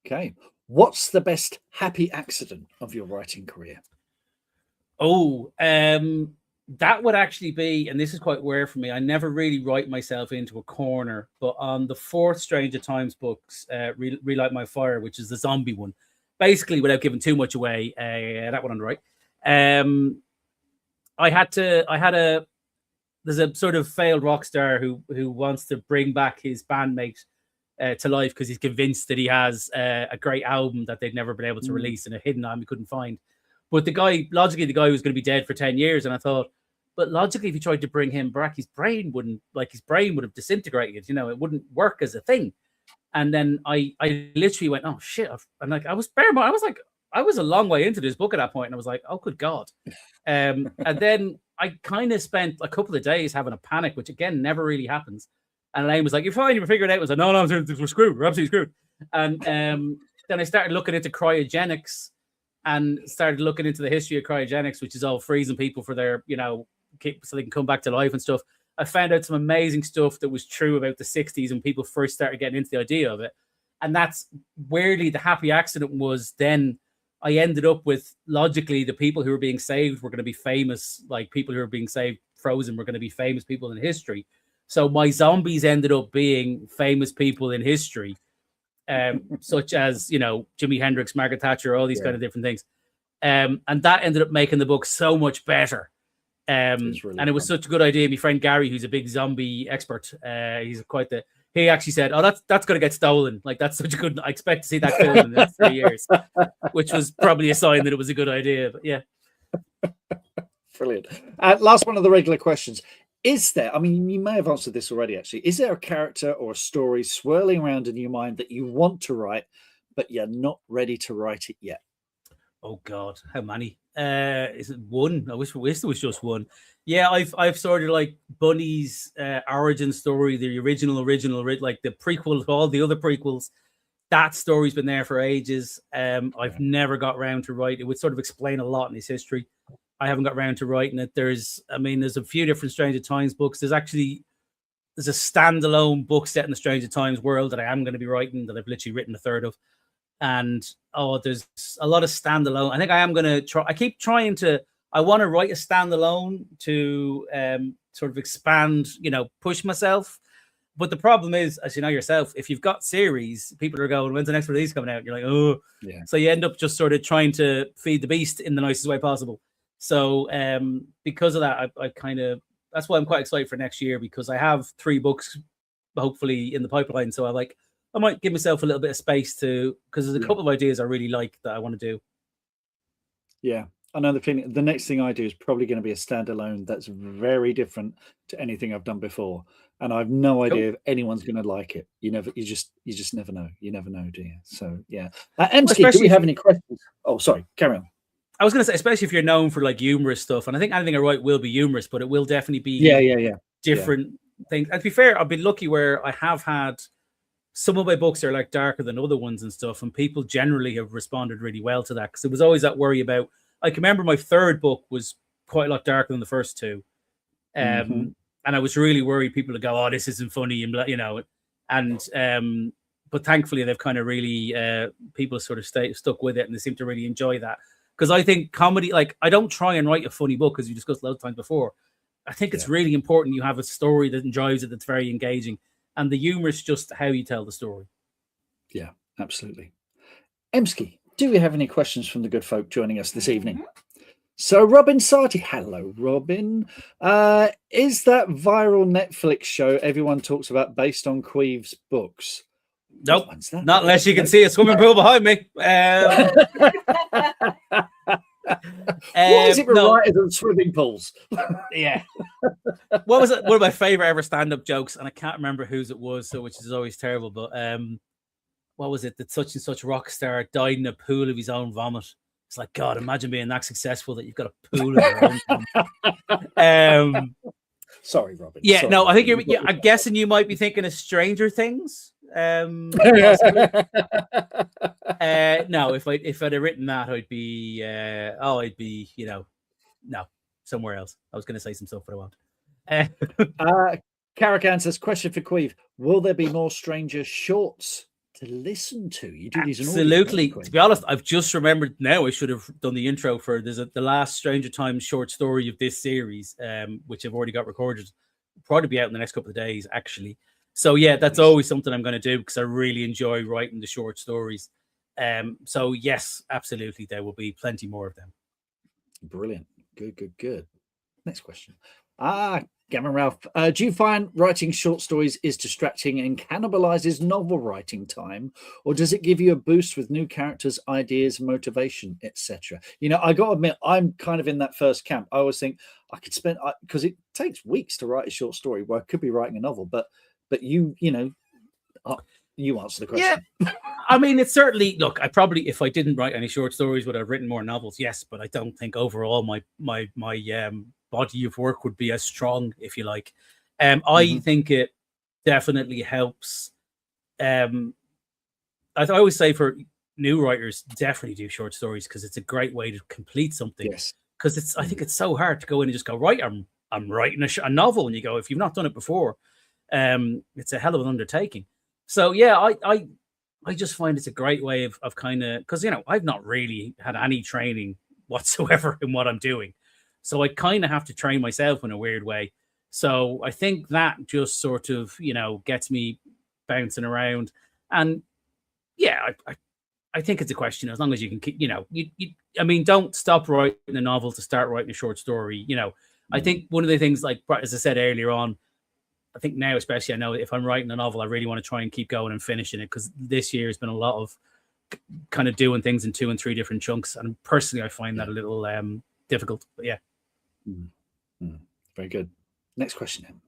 Okay. What's the best happy accident of your writing career? Oh, that would actually be, and this is quite rare for me. I never really write myself into a corner, but on the fourth Stranger Times books, Relight My Fire, which is the zombie one, basically without giving too much away, that one on the right. There's a sort of failed rock star who wants to bring back his bandmate to life because he's convinced that he has a great album that they'd never been able to release and a hidden album he couldn't find. But the guy was going to be dead for 10 years. And I thought, but logically, if you tried to bring him back, his brain would have disintegrated. It wouldn't work as a thing. And then I literally went, oh shit. I was a long way into this book at that point. And I was like, oh, good God. And then I kind of spent a couple of days having a panic, which again, never really happens. And Elaine was like, you're fine, you're figuring it out. I was like, no, we're screwed. We're absolutely screwed. And then I started looking into cryogenics and started looking into the history of cryogenics, which is all freezing people for their, so they can come back to life and stuff. I found out some amazing stuff that was true about the 60s when people first started getting into the idea of it. And that's weirdly the happy accident was then I ended up with, logically, the people who were being saved were going to be famous, like people who were being saved frozen were going to be famous people in history. So my zombies ended up being famous people in history. Such as, Jimi Hendrix, Margaret Thatcher, all these kind of different things. And that ended up making the book so much better. Really and it was such a good idea. My friend Gary, who's a big zombie expert, he actually said, oh, that's going to get stolen. Like, that's such a good, I expect to see that film in the next 3 years, which was probably a sign that it was a good idea. But yeah. Brilliant. Last one of the regular questions. Is there, I mean, you may have answered this already, actually. Is there a character or a story swirling around in your mind that you want to write, but you're not ready to write it yet? Oh, God, how many? Is it one? I wish there was just one. Yeah, I've sort of like Bunny's origin story, the original, like the prequel to all the other prequels. That story's been there for ages. I've never got around to write. It would sort of explain a lot in his history. I haven't got around to writing it. There's a few different Stranger Times books. There's a standalone book set in the Stranger Times world that I am going to be writing that I've literally written a third of. And there's a lot of standalone. I think I am going to try. I keep trying to. I want to write a standalone to sort of expand, push myself. But the problem is, as you know yourself, if you've got series, people are going, when's the next release coming out? And you're like, oh, yeah. So you end up just sort of trying to feed the beast in the nicest way possible. So because of that, I kind of, that's why I'm quite excited for next year, because I have 3 books hopefully in the pipeline. So I might give myself a little bit of space because there's a couple of ideas I really like that I want to do. Yeah. Another thing, the next thing I do is probably going to be a standalone that's very different to anything I've done before. And I've no idea if anyone's going to like it. You just never know. You never know, do you? So yeah. Emski, do we have any questions? Oh, sorry, carry on. I was going to say, especially if you're known for like humorous stuff, and I think anything I write will be humorous, but it will definitely be different things. And to be fair, I've been lucky where I have had some of my books are like darker than other ones and stuff, and people generally have responded really well to that, because there was always that worry about. I can remember my third book was quite a lot darker than the first 2, and I was really worried people would go, "Oh, this isn't funny," and but thankfully they've kind of really people sort of stuck with it, and they seem to really enjoy that. Because I think comedy, like, I don't try and write a funny book, as you discussed loads of times before. I think it's really important you have a story that drives it, that's very engaging. And the humor is just how you tell the story. Yeah, absolutely. Emski, do we have any questions from the good folk joining us this evening? So Robin Sarti, hello, Robin. Is that viral Netflix show everyone talks about based on Caimh's books? Nope, not unless you can see a swimming pool behind me. Why is it writers and swimming pools? Yeah. What was it? One of my favorite ever stand-up jokes, and I can't remember whose it was, which is always terrible. But what was it? That such and such rock star died in a pool of his own vomit. It's like, God, imagine being that successful that you've got a pool of your own vomit. Sorry, Robin. Yeah, sorry, no, I think I'm guessing you might be thinking of Stranger Things. No, if I'd have written that, I'd be no, somewhere else. I was going to say some stuff, but I won't. Caracan says, question for Caimh: will there be more Stranger shorts to listen to. You do these in audio, Absolutely. don't you? To be honest, I've just remembered now. I should have done the intro for the last Stranger Times short story of this series, which I've already got recorded. Probably be out in the next couple of days, actually. So yeah, that's always something I'm going to do because I really enjoy writing the short stories. So yes, absolutely, there will be plenty more of them. Brilliant. Good. Next question. Gammon Ralph, do you find writing short stories is distracting and cannibalizes novel writing time, or does it give you a boost with new characters, ideas, motivation, etc.? You know, I got to admit, I'm kind of in that first camp. I always think I could spend, because it takes weeks to write a short story, where I could be writing a novel, but you answer the question. Yeah, I mean, it's certainly, look, I probably, if I didn't write any short stories, would have written more novels, yes, but I don't think overall my body of work would be as strong, if you like. I think it definitely helps. I always say for new writers, definitely do short stories because it's a great way to complete something. Yes, because I think it's so hard to go in and just go, right, I'm writing a novel, and you go, if you've not done it before, it's a hell of an undertaking. So yeah, I just find it's a great way of kind of, because I've not really had any training whatsoever in what I'm doing. So I kind of have to train myself in a weird way. So I think that just sort of, gets me bouncing around. And yeah, I think it's a question, as long as you can keep, I mean, don't stop writing a novel to start writing a short story. I think one of the things, like, as I said earlier on, I think now, especially, I know if I'm writing a novel, I really want to try and keep going and finishing it, because this year has been a lot of kind of doing things in 2 and 3 different chunks. And personally, I find that a little difficult, but yeah. Very good. Next question then.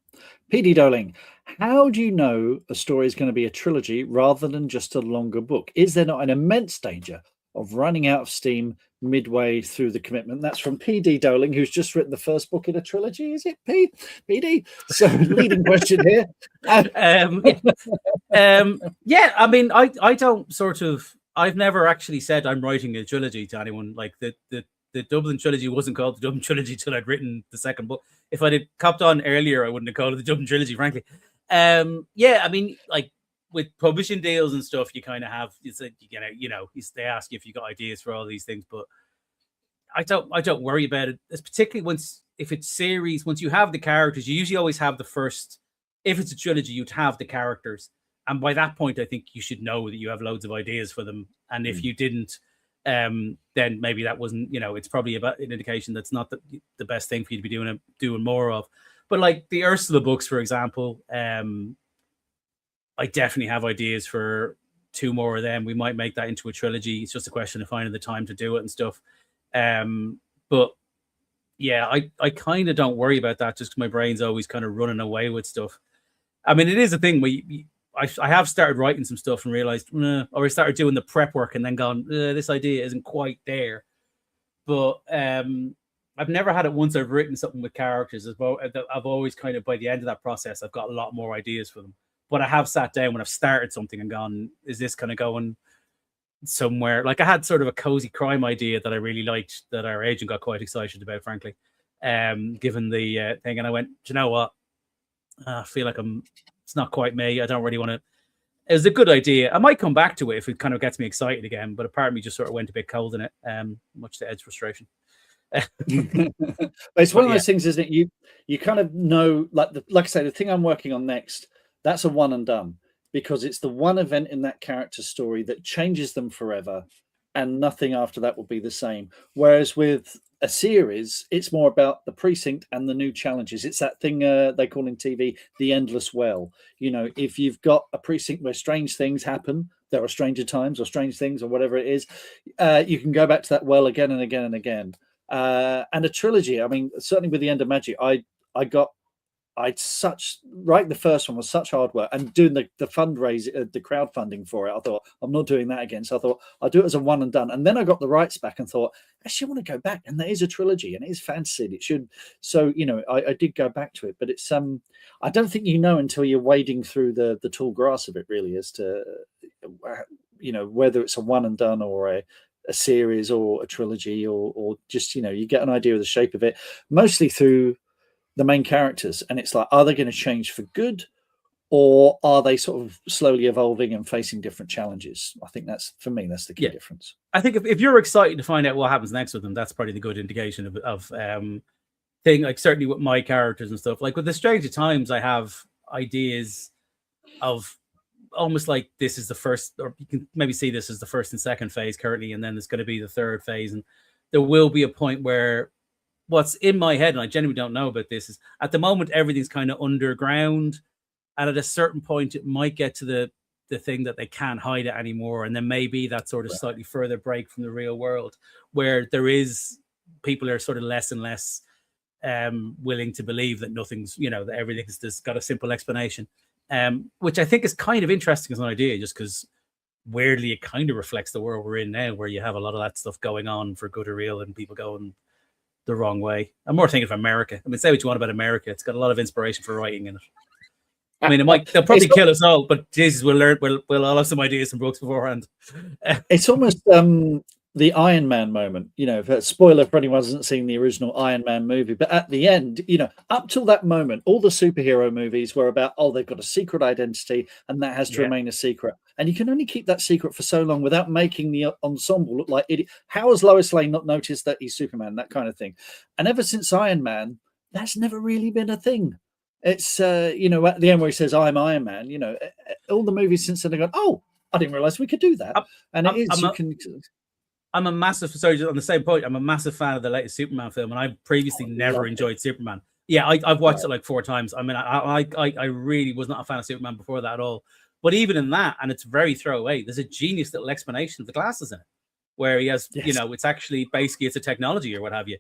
PD Doling, how do you know a story is going to be a trilogy rather than just a longer book? Is there not an immense danger of running out of steam midway through the commitment? That's from PD Doling, who's just written the first book in a trilogy. Is it PD? So leading question here. Yeah, I mean, I don't sort of, I've never actually said I'm writing a trilogy to anyone. Like the Dublin trilogy wasn't called the Dublin trilogy till I'd written the second book. If I'd have copped on earlier, I wouldn't have called it the Dublin trilogy, frankly. Yeah, I mean, like with publishing deals and stuff, you kind of have, it's like, they ask you if you got ideas for all these things, but I don't worry about it. It's particularly if it's series, once you have the characters, you usually always have the first. If it's a trilogy, you'd have the characters, and by that point, I think you should know that you have loads of ideas for them. And if you didn't, then maybe that wasn't, it's probably about an indication that's not the best thing for you to be doing more of. But like the Ursula books, for example, I definitely have ideas for 2 more of them. We might make that into a trilogy. It's just a question of finding the time to do it and stuff. But yeah, I kind of don't worry about that, just because my brain's always kind of running away with stuff. I mean, it is a thing where I have started writing some stuff and realized, or I started doing the prep work and then gone, this idea isn't quite there. But I've never had it once I've written something with characters. I've always kind of, by the end of that process, I've got a lot more ideas for them. But I have sat down when I've started something and gone, is this kind of going somewhere? Like I had sort of a cozy crime idea that I really liked, that our agent got quite excited about, frankly, given the thing. And I went, do you know what? I feel like it's not quite me. I don't really want to. It was a good idea. I might come back to it if it kind of gets me excited again, but apparently just sort of went a bit cold in it, much to Ed's frustration. It's one of those things, isn't it? You kind of know, like I say, the thing I'm working on next, that's a one and done, because it's the one event in that character story that changes them forever, and nothing after that will be the same. Whereas with a series, it's more about the precinct and the new challenges. It's that thing they call in TV the endless well. If you've got a precinct where strange things happen, there are stranger times or strange things or whatever it is, you can go back to that well again and again and again. And a trilogy, I mean, certainly with the End of Magic, writing the first one was such hard work, and doing the fundraise, the crowdfunding for it, I thought, I'm not doing that again. So I thought I'll do it as a one and done. And then I got the rights back and thought, actually, I want to go back. And there is a trilogy, and it is fantasy. It should. So I did go back to it, but it's I don't think until you're wading through the tall grass of it, really, as to whether it's a one and done or a series or a trilogy or just you get an idea of the shape of it, mostly through the main characters. And it's like, are they going to change for good, or are they sort of slowly evolving and facing different challenges? I think that's, for me, that's the key difference. I think if you're excited to find out what happens next with them, that's probably the good indication of thing. Like certainly with my characters and stuff. Like with the Stranger Times, I have ideas of almost like this is the first, or you can maybe see this as the first and second phase currently, and then there's going to be the third phase, and there will be a point where what's in my head, and I genuinely don't know about this, is at the moment everything's kind of underground, and at a certain point it might get to the thing that they can't hide it anymore, and then maybe that sort of slightly further break from the real world where there is people are sort of less and less willing to believe that nothing's, that everything's just got a simple explanation, which I think is kind of interesting as an idea, just because weirdly it kind of reflects the world we're in now, where you have a lot of that stuff going on for good or real and people going the wrong way. I'm more thinking of America. I mean, say what you want about America, it's got a lot of inspiration for writing in it. I mean, they'll probably kill us all, but Jesus, we'll all have some ideas from books beforehand. It's almost the Iron Man moment, spoiler for anyone who hasn't seen the original Iron Man movie, but at the end, up till that moment, all the superhero movies were about, they've got a secret identity and that has to remain a secret. And you can only keep that secret for so long without making the ensemble look like idiot. How has Lois Lane not noticed that he's Superman? That kind of thing. And ever since Iron Man, that's never really been a thing. It's, at the end where he says, I'm Iron Man, all the movies since then have gone, I didn't realize we could do that. I'm a massive, sorry, on the same point, I'm a massive fan of the latest Superman film, and I previously never enjoyed Superman. Yeah, I've watched it like 4 times. I mean, I really was not a fan of Superman before that at all. But even in that, and it's very throwaway, there's a genius little explanation of the glasses in it, where he has, it's actually basically it's a technology or what have you.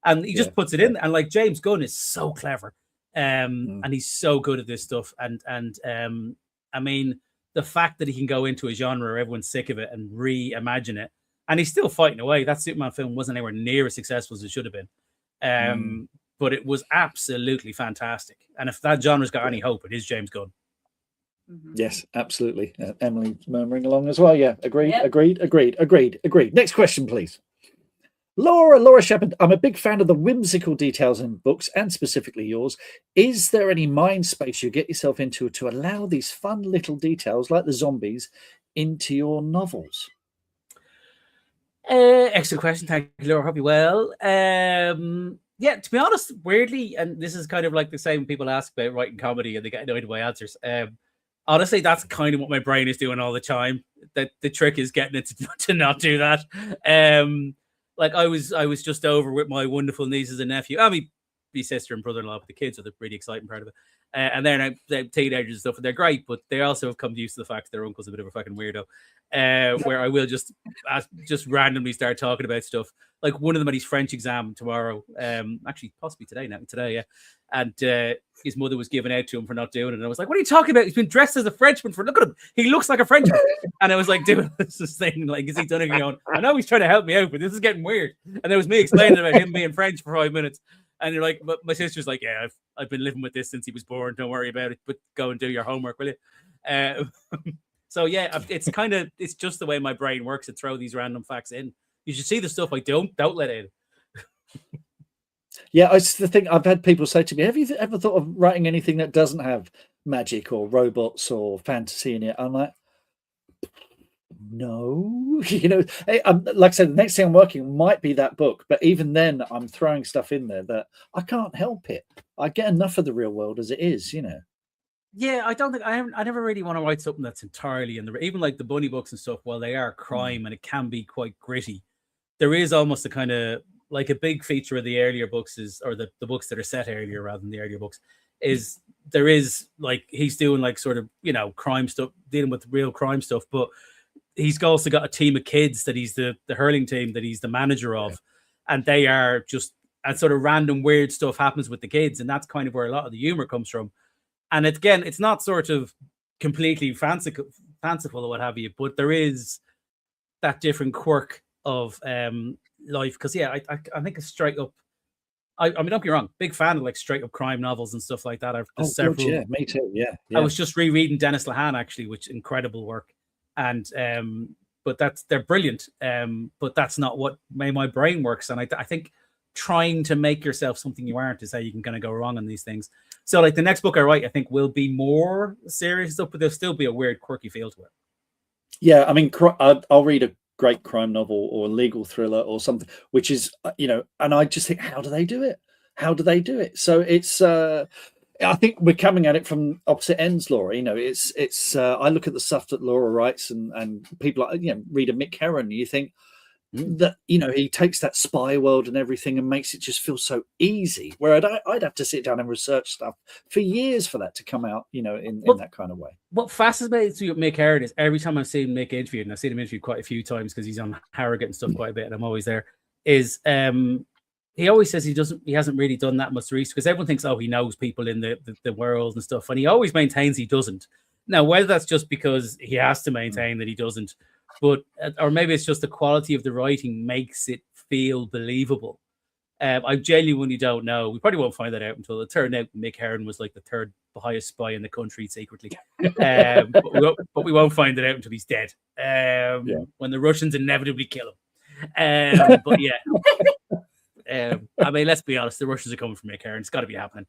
And he just puts it in. And like James Gunn is so clever. And he's so good at this stuff. And I mean, the fact that he can go into a genre where everyone's sick of it and reimagine it, and he's still fighting away. That Superman film wasn't anywhere near as successful as it should have been. But it was absolutely fantastic. And if that genre's got any hope, it is James Gunn. Yes, absolutely. Emily's murmuring along as well. Yeah, agreed. Next question, please. Laura Shepard, I'm a big fan of the whimsical details in books, and specifically yours. Is there any mind space you get yourself into to allow these fun little details like the zombies into your novels? Excellent question. Thank you, Laura. Hope you're well. Yeah, to be honest, weirdly, and this is kind of like the same when people ask about writing comedy and they get annoyed by answers. Honestly, that's kind of what my brain is doing all the time. That the trick is getting it to not do that. Like I was just over with my wonderful nieces and nephew. I mean, my sister and brother-in-law with the kids, so the really exciting part of it. And they're teenagers and stuff, and they're great, but they also have come used to the fact that their uncle's a bit of a fucking weirdo. Where I will just randomly start talking about stuff. Like one of them had his French exam tomorrow, actually possibly today, yeah. And his mother was giving out to him for not doing it. And I was like, what are you talking about? He's been dressed as a Frenchman look at him. He looks like a Frenchman. And I was like, dude, this is thing. Like, is he done it going, I know he's trying to help me out, but this is getting weird. And there was me explaining about him being French for 5 minutes. And you're like, my sister's like, yeah, I've been living with this since he was born. Don't worry about it, but go and do your homework, will you? So yeah, it's just the way my brain works to throw these random facts in. You should see the stuff I don't let in. Yeah, it's the thing. I've had people say to me, have you ever thought of writing anything that doesn't have magic or robots or fantasy in it? I'm like, no. Like I said, the next thing I'm working on might be that book, but even then I'm throwing stuff in there that I can't help it. I get enough of the real world as it is, Yeah, I don't think I never really want to write something that's entirely in the, even like the Bunny books and stuff, while they are crime and it can be quite gritty, there is almost a kind of like a big feature of the earlier books is, or the books that are set earlier rather than the earlier books, is there is like, he's doing like sort of, crime stuff, dealing with real crime stuff, but he's also got a team of kids that he's the hurling team that he's the manager of. And they are just, and sort of random weird stuff happens with the kids. And that's kind of where a lot of the humor comes from. And again, it's not sort of completely fanciful or what have you, but there is that different quirk of life. Because yeah, I think it's straight up. I mean, don't get me wrong, big fan of like straight up crime novels and stuff like that. Good, yeah, me too. Yeah. I was just rereading Dennis Lehane actually, which incredible work, and but they're brilliant. But that's not what made my brain works, and I think trying to make yourself something you aren't is how you can kind of go wrong on these things. So like the next book I write, I think will be more serious stuff, but there'll still be a weird, quirky feel to it. Yeah, I mean, I'll read a great crime novel or a legal thriller or something, which is, and I just think, how do they do it? How do they do it? So it's, I think we're coming at it from opposite ends, Laura. It's. I look at the stuff that Laura writes, and people like read a Mick Herron. You think that he takes that spy world and everything and makes it just feel so easy. Where I'd have to sit down and research stuff for years for that to come out, in that kind of way. What fascinates me with Mick Herron is every time I've seen Mick interviewed, and I've seen him interviewed quite a few times because he's on Harrogate and stuff quite a bit, and I'm always there. Is he always says he hasn't really done that much research because everyone thinks, oh, he knows people in the world and stuff, and he always maintains he doesn't. Now, whether that's just because he has to maintain that he doesn't, but or maybe it's just the quality of the writing makes it feel believable. I genuinely don't know. We probably won't find that out until it turned out Mick Herron was like the third highest spy in the country secretly. But we won't find it out until he's dead. When the Russians inevitably kill him. But yeah. I mean, let's be honest. The Russians are coming for Mick Herron. It's got to be happening.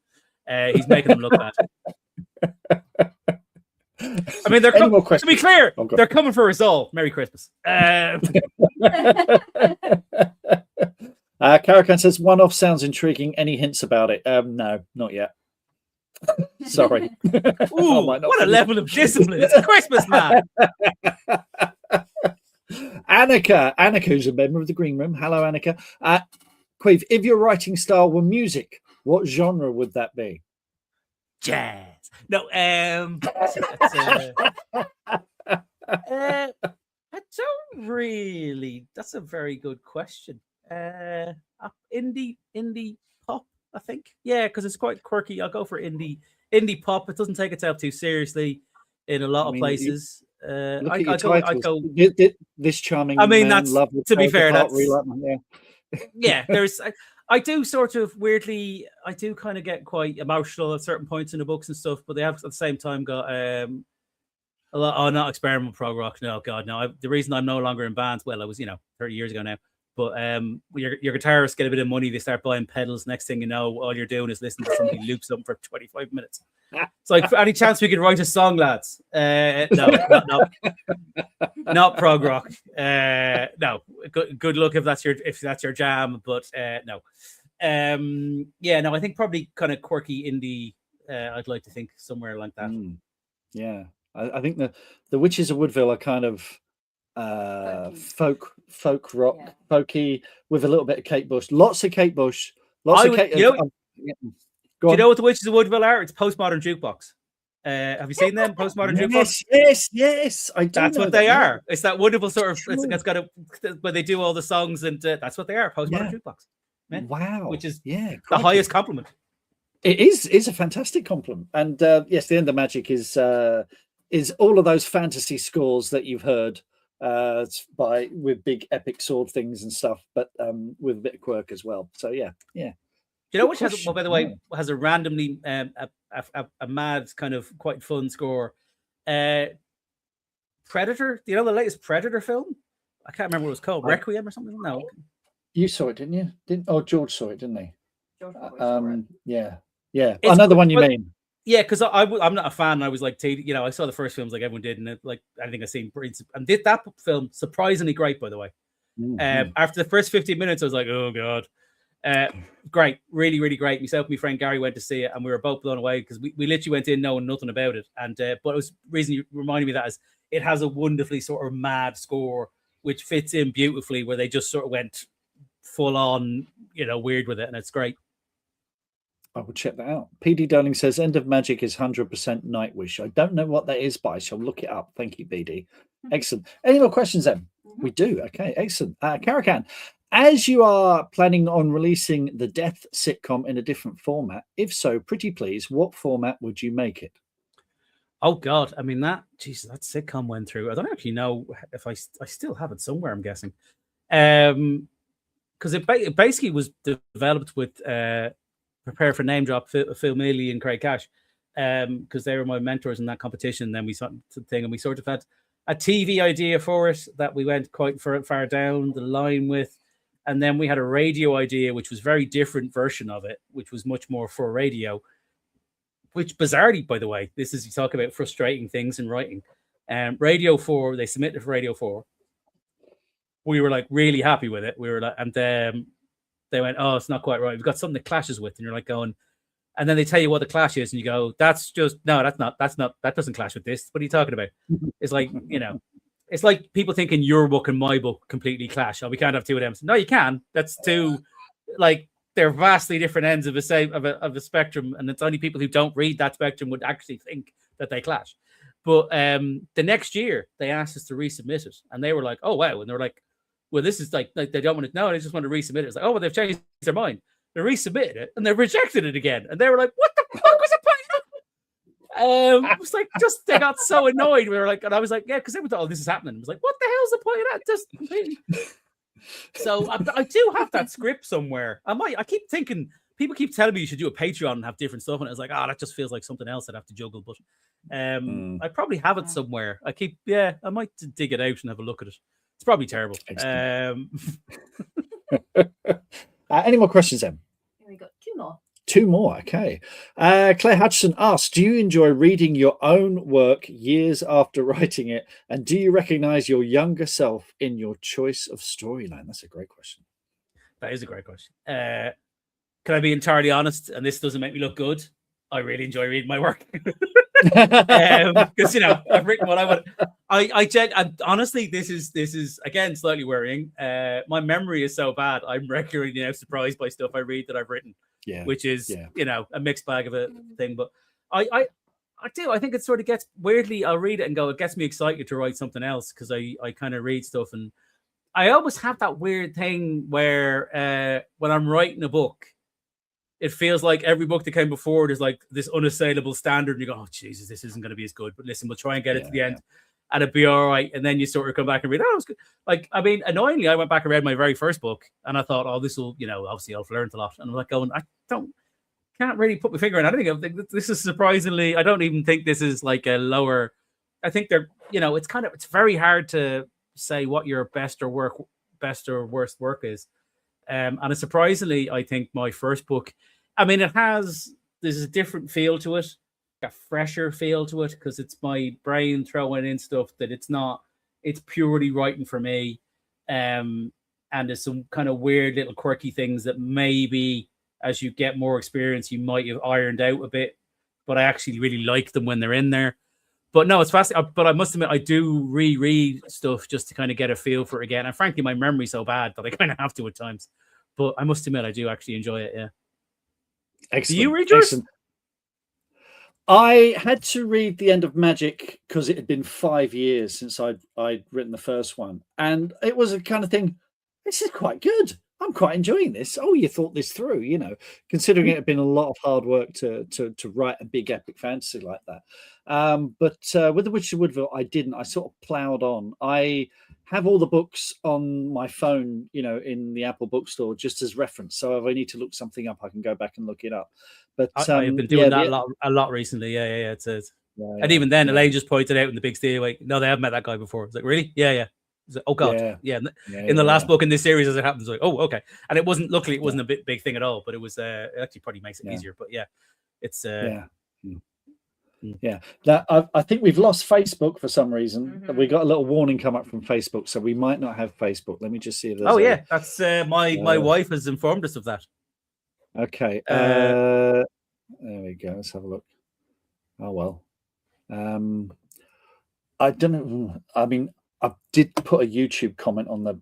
He's making them look bad. I mean, to be clear, they're coming for us all. Merry Christmas. Caracan says one-off sounds intriguing. Any hints about it? No, not yet. Sorry. Ooh, what a level of discipline. It's Christmas, man. Annika, who's a member of the Green Room. Hello, Annika. Caimh, if your writing style were music, what genre would that be? Jazz. No, I don't really. That's a very good question. Indie pop, I think. Yeah, because it's quite quirky. I'll go for indie pop. It doesn't take itself too seriously in a lot of places. I'd go this charming. I mean, that's to be fair. That's yeah. There's. I do sort of weirdly. I do kind of get quite emotional at certain points in the books and stuff, but they have at the same time got a lot. Oh, not experimental prog rock. No, God, no. The reason I'm no longer in bands. Well, I was 30 years ago now. But your guitarists get a bit of money, they start buying pedals. Next thing you know, all you're doing is listening to somebody loop something for 25 minutes. It's like, any chance we could write a song, lads? No, not prog rock. No, good luck if that's your jam. But no, no. I think probably kind of quirky indie. I'd like to think somewhere like that. Yeah, I think the Witches of Woodville are kind of folk rock, folky with a little bit of Kate Bush. Lots of Kate Bush. Do you know what the Witches of Woodville are? It's postmodern jukebox. Have you seen them? Postmodern jukebox. Yes. That's what they are. It's that wonderful sort of. It's got where they do all the songs, and that's what they are. Postmodern jukebox. Yeah. Wow. Which is the highest compliment. It is a fantastic compliment, and yes, the end of magic is all of those fantasy scores that you've heard. With big epic sword things and stuff, but with a bit of quirk as well. So yeah. Do you know which has, by the way, has a randomly a mad kind of quite fun score? Predator. Do you know the latest Predator film? I can't remember what it was called. Requiem or something. No, you saw it, didn't you? George saw it, didn't he? George yeah. I know the one you mean. Yeah, because I'm not a fan. And I was like, I saw the first films like everyone did, and I think I've seen and did that film surprisingly great, by the way. Mm-hmm. After the first 15 minutes, I was like, oh god, great, really, really great. Myself and my friend Gary went to see it, and we were both blown away because we literally went in knowing nothing about it. And but it was reason you reminded me that is it has a wonderfully sort of mad score which fits in beautifully, where they just sort of went full on, weird with it, and it's great. I will check that out. PD Darling says End of Magic is 100% Nightwish. I don't know what that is, but I shall look it up. Thank you, PD. Excellent. Any more questions then? We do. Okay, excellent. Caracan, as you are planning on releasing the Death sitcom in a different format, if so, pretty please, what format would you make it? Oh God, I mean that sitcom went through. I don't actually know if I still have it somewhere. I'm guessing, because it basically was developed with. Prepare for name drop Phil Mealy and Craig Cash, because they were my mentors in that competition. Then we saw the thing, and we sort of had a TV idea for it that we went quite far down the line with, And then we had a radio idea, which was very different version of it, which was much more for radio, which bizarrely, by the way, this is, you talk about frustrating things in writing. Radio 4, they submitted for Radio 4. We were like really happy with it. We were like, and they went, oh, it's not quite right. We've got something that clashes with, and you're like going, and then they tell you what the clash is, and you go, that's not, that doesn't clash with this. What are you talking about? It's like, you know, it's like people thinking your book and my book completely clash. Oh, we can't have two of them. No, you can. That's two, like, they're vastly different ends of a spectrum, and it's only people who don't read that spectrum would actually think that they clash. But the next year they asked us to resubmit it, and they were like, "Oh wow!" And they were like, "Well, this is like they don't want to know. They just want to resubmit it." It's like, "Oh, well, they've changed their mind. They resubmitted it, and they rejected it again." And they were like, "What the fuck was the point?" It was like just they got so annoyed. We were like, and I was like, "Yeah," because they thought, "Oh, this is happening." I was like, "What the hell's the point of that?" Just completely. So I do have that script somewhere. I keep thinking. People keep telling me you should do a Patreon and have different stuff, and it's like, that just feels like something else I'd have to juggle. But I probably have it somewhere. I might dig it out and have a look at it. It's probably terrible. Any more questions, Em? We got 2 more. 2 more, okay. Claire Hutchison asks, do you enjoy reading your own work years after writing it? And do you recognize your younger self in your choice of storyline? That's a great question. That is a great question. Can I be entirely honest? And this doesn't make me look good. I really enjoy reading my work because I've written what I want. I honestly, this is again slightly worrying. My memory is so bad. I'm regularly now surprised by stuff I read that I've written, which is a mixed bag of a thing. But I think it sort of gets weirdly. I'll read it and go. It gets me excited to write something else because I kind of read stuff, and I always have that weird thing where when I'm writing a book, it feels like every book that came before it is like this unassailable standard. And you go, oh, Jesus, this isn't going to be as good. But listen, we'll try and get it to the end and it'll be all right. And then you sort of come back and read, oh, it's good. Like, I mean, annoyingly, I went back and read my very first book and I thought, oh, this will, obviously I've learned a lot. And I'm like going, can't really put my finger on anything. I think this is surprisingly, I don't even think this is like a lower, I think they're, it's very hard to say what your best or worst work is. And it's surprisingly, I think my first book, I mean, there's a different feel to it, a fresher feel to it, because it's my brain throwing in stuff that it's purely writing for me. And there's some kind of weird little quirky things that maybe as you get more experience, you might have ironed out a bit, but I actually really like them when they're in there. But no, it's fascinating. But I must admit, I do reread stuff just to kind of get a feel for it again. And frankly, my memory's so bad that I kind of have to at times. But I must admit, I do actually enjoy it. Yeah. Excellent. Do you read yours? Excellent. I had to read The End of Magic because it had been 5 years since I'd written the first one. And it was a kind of thing, this is quite good. I'm quite enjoying this. Oh, you thought this through, considering it had been a lot of hard work to write a big epic fantasy like that. But with The Witches of Woodville, I didn't. I sort of ploughed on. I have all the books on my phone, in the Apple bookstore just as reference. So if I need to look something up, I can go back and look it up. But I've been doing that a lot recently. Yeah. It says, and even then, Elaine just pointed out in the big stay, like, no, they haven't met that guy before. It's like, really? Yeah. Like, oh God, in the last book in this series, as it happens, like, oh, okay. And luckily, it wasn't a big thing at all, but it was it actually probably makes it easier. But it's I think we've lost Facebook for some reason. We got a little warning come up from Facebook, so we might not have Facebook. Let me just see if there's that's my wife has informed us of that. Okay, there we go. Let's have a look. Oh well, I don't know. I mean, I did put a YouTube comment on the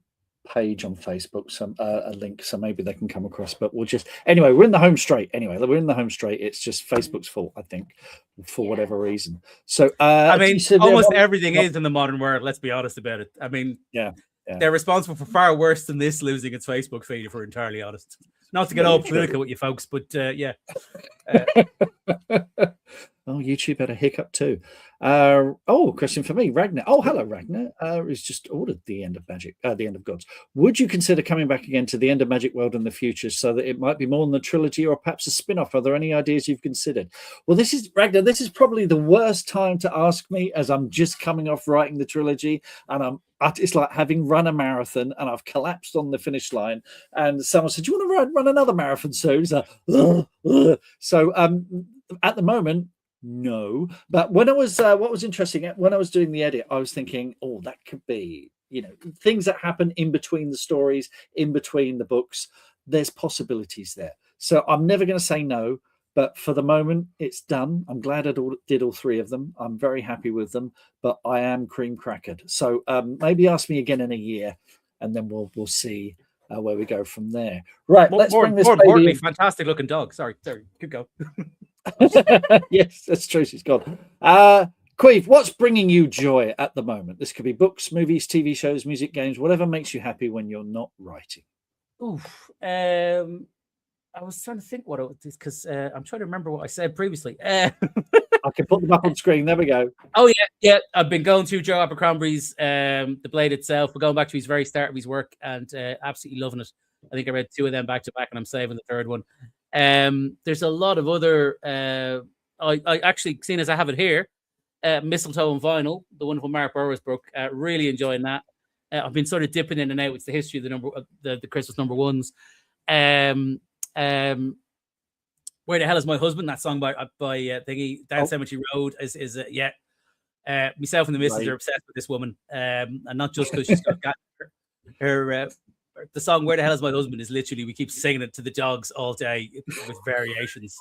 page on Facebook, a link, so maybe they can come across. But we'll just we're in the home straight. It's just Facebook's fault, I think, for whatever reason. So I mean, almost everything is in the modern world. Let's be honest about it. I mean, they're responsible for far worse than this losing its Facebook feed, if we're entirely honest. Not to get all political with you folks, but Oh, YouTube had a hiccup too. Question for me, Ragnar. Oh, hello, Ragnar. He's just ordered the end of Magic, the end of Gods. Would you consider coming back again to the end of Magic World in the future, so that it might be more than the trilogy, or perhaps a spin-off? Are there any ideas you've considered? Well, this is Ragnar. This is probably the worst time to ask me, as I'm just coming off writing the trilogy, and it's like having run a marathon and I've collapsed on the finish line. And someone said, "Do you want to run another marathon soon?" So, at the moment, no. But when I was what was interesting, when I was doing the edit, I was thinking, oh, that could be, things that happen in between the stories, in between the books. There's possibilities there. So I'm never going to say no. But for the moment, it's done. I'm glad I did all three of them. I'm very happy with them. But I am cream crackered. So maybe ask me again in a year, and then we'll see where we go from there. Right. Let's bring this baby. Fantastic looking dog. Sorry. Could go. Yes, that's true. She's gone. Caimh, what's bringing you joy at the moment? This could be books, movies, TV shows, music, games, whatever makes you happy when you're not writing. Oof. I was trying to think what it was, because I'm trying to remember what I said previously. I can put them up on screen. There we go. Oh yeah. I've been going through Joe Abercrombie's The Blade itself. We're going back to his very start of his work, and absolutely loving it. I think I read 2 of them back to back, and I'm saving the third one. There's a lot of other. I actually, seeing as I have it here, Mistletoe and Vinyl, the wonderful Mark Burrows book. Really enjoying that. I've been sort of dipping in and out. It's the history of the Christmas number ones. Where the Hell Is My Husband? That song by Thingy Down Cemetery Road is myself and the missus are obsessed with this woman, and not just because she's got her. The song "Where the Hell Is My Husband" is literally, we keep singing it to the dogs all day with variations.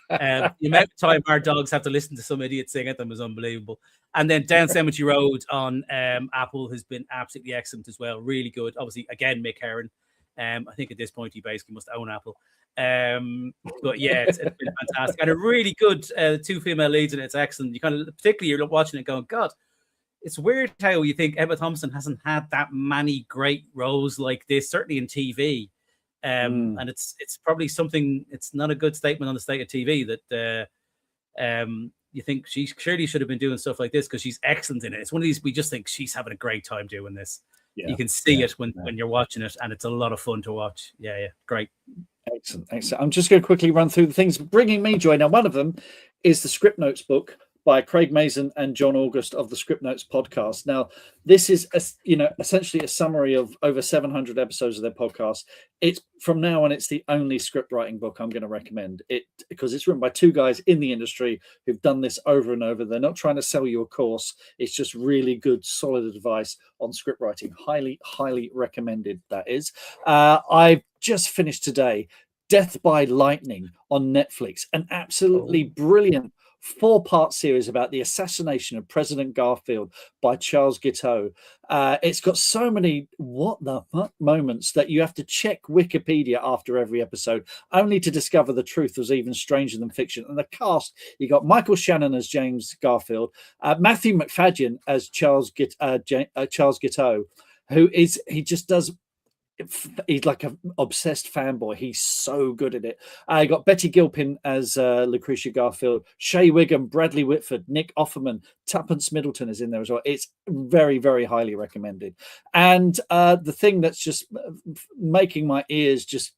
The amount of time our dogs have to listen to some idiot sing at them is unbelievable. And then Down Cemetery Road on Apple has been absolutely excellent as well. Really good. Obviously, again, Mick Herron. I think at this point he basically must own Apple. But yeah, it's been fantastic, and a really good 2 female leads, and it's excellent. You kind of, particularly, you're watching it going, God, it's weird how you think Emma Thompson hasn't had that many great roles like this, certainly in TV. And it's probably something. It's not a good statement on the state of TV that you think she surely should have been doing stuff like this, because she's excellent in it. It's one of these, we just think she's having a great time doing this. Yeah, you can see it when you're watching it, and it's a lot of fun to watch. Yeah, great. Excellent. I'm just going to quickly run through the things bringing me joy. Now, one of them is the Script Notes book by Craig Mazin and John August of the Script Notes podcast. Now, this is essentially a summary of over 700 episodes of their podcast. It's from now on, it's the only script writing book I'm going to recommend it, because it's written by 2 guys in the industry who've done this over and over. They're not trying to sell you a course. It's just really good, solid advice on script writing. Highly, highly recommended, that is. I've just finished today Death by Lightning on Netflix, an absolutely brilliant 4-part series about the assassination of President Garfield by Charles Guiteau. It's got so many what the fuck moments that you have to check Wikipedia after every episode, only to discover the truth was even stranger than fiction. And the cast, you got Michael Shannon as James Garfield, Matthew McFadden as Charles Guiteau, he's like an obsessed fanboy. He's so good at it. I got Betty Gilpin as Lucretia Garfield, Shea Wiggum, Bradley Whitford, Nick Offerman, Tuppence Middleton is in there as well. It's very, very highly recommended. And the thing that's just making my ears, just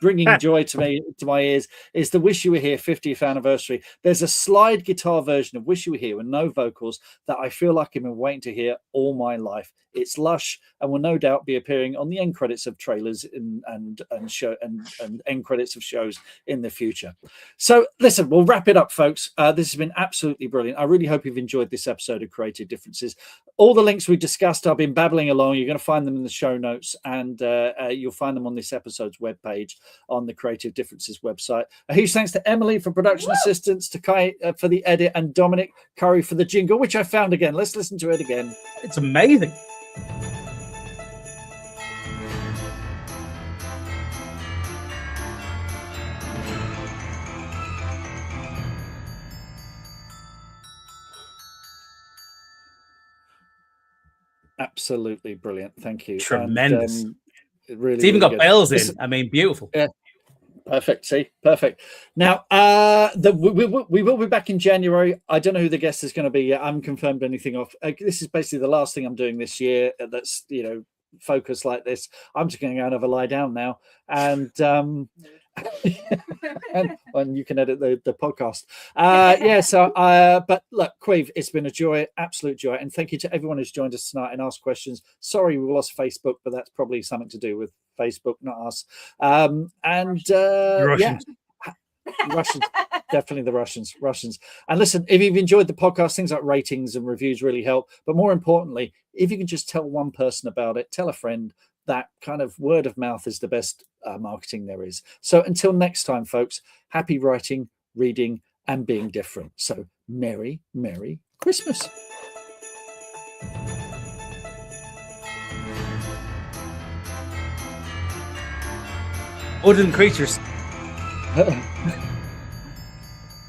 bringing joy to my ears, is the Wish You Were Here 50th anniversary. There's a slide guitar version of Wish You Were Here with no vocals that I feel like I've been waiting to hear all my life. It's lush and will no doubt be appearing on the end credits of trailers and end credits of shows in the future. So listen, we'll wrap it up, folks. This has been absolutely brilliant. I really hope you've enjoyed this episode of Creative Differences. All the links we discussed, I've been babbling along. You're going to find them in the show notes, and you'll find them on this episode's webpage on the Creative Differences website. A huge thanks to Emily for production assistance, to Kai for the edit, and Dominic Curry for the jingle, which I found again. Let's listen to it again. It's amazing. Absolutely brilliant. Thank you. Tremendous. And, really, it's even really got bells in. I mean, beautiful. Yeah. Perfect. See, perfect. Now, we will be back in January. I don't know who the guest is going to be yet. I haven't confirmed anything off. This is basically the last thing I'm doing this year. That's focused like this. I'm just going to go and have a lie down now, and and you can edit the podcast. But look, Caimh, it's been a joy, absolute joy, and thank you to everyone who's joined us tonight and asked questions. Sorry we lost Facebook, but that's probably something to do with Facebook, not us. Russians. Russians, definitely the Russians. And listen, if you've enjoyed the podcast, things like ratings and reviews really help. But more importantly, if you can just tell one person about it, tell a friend. That kind of word of mouth is the best marketing there is. So until next time, folks, happy writing, reading, and being different. So Merry Christmas. Other than creatures.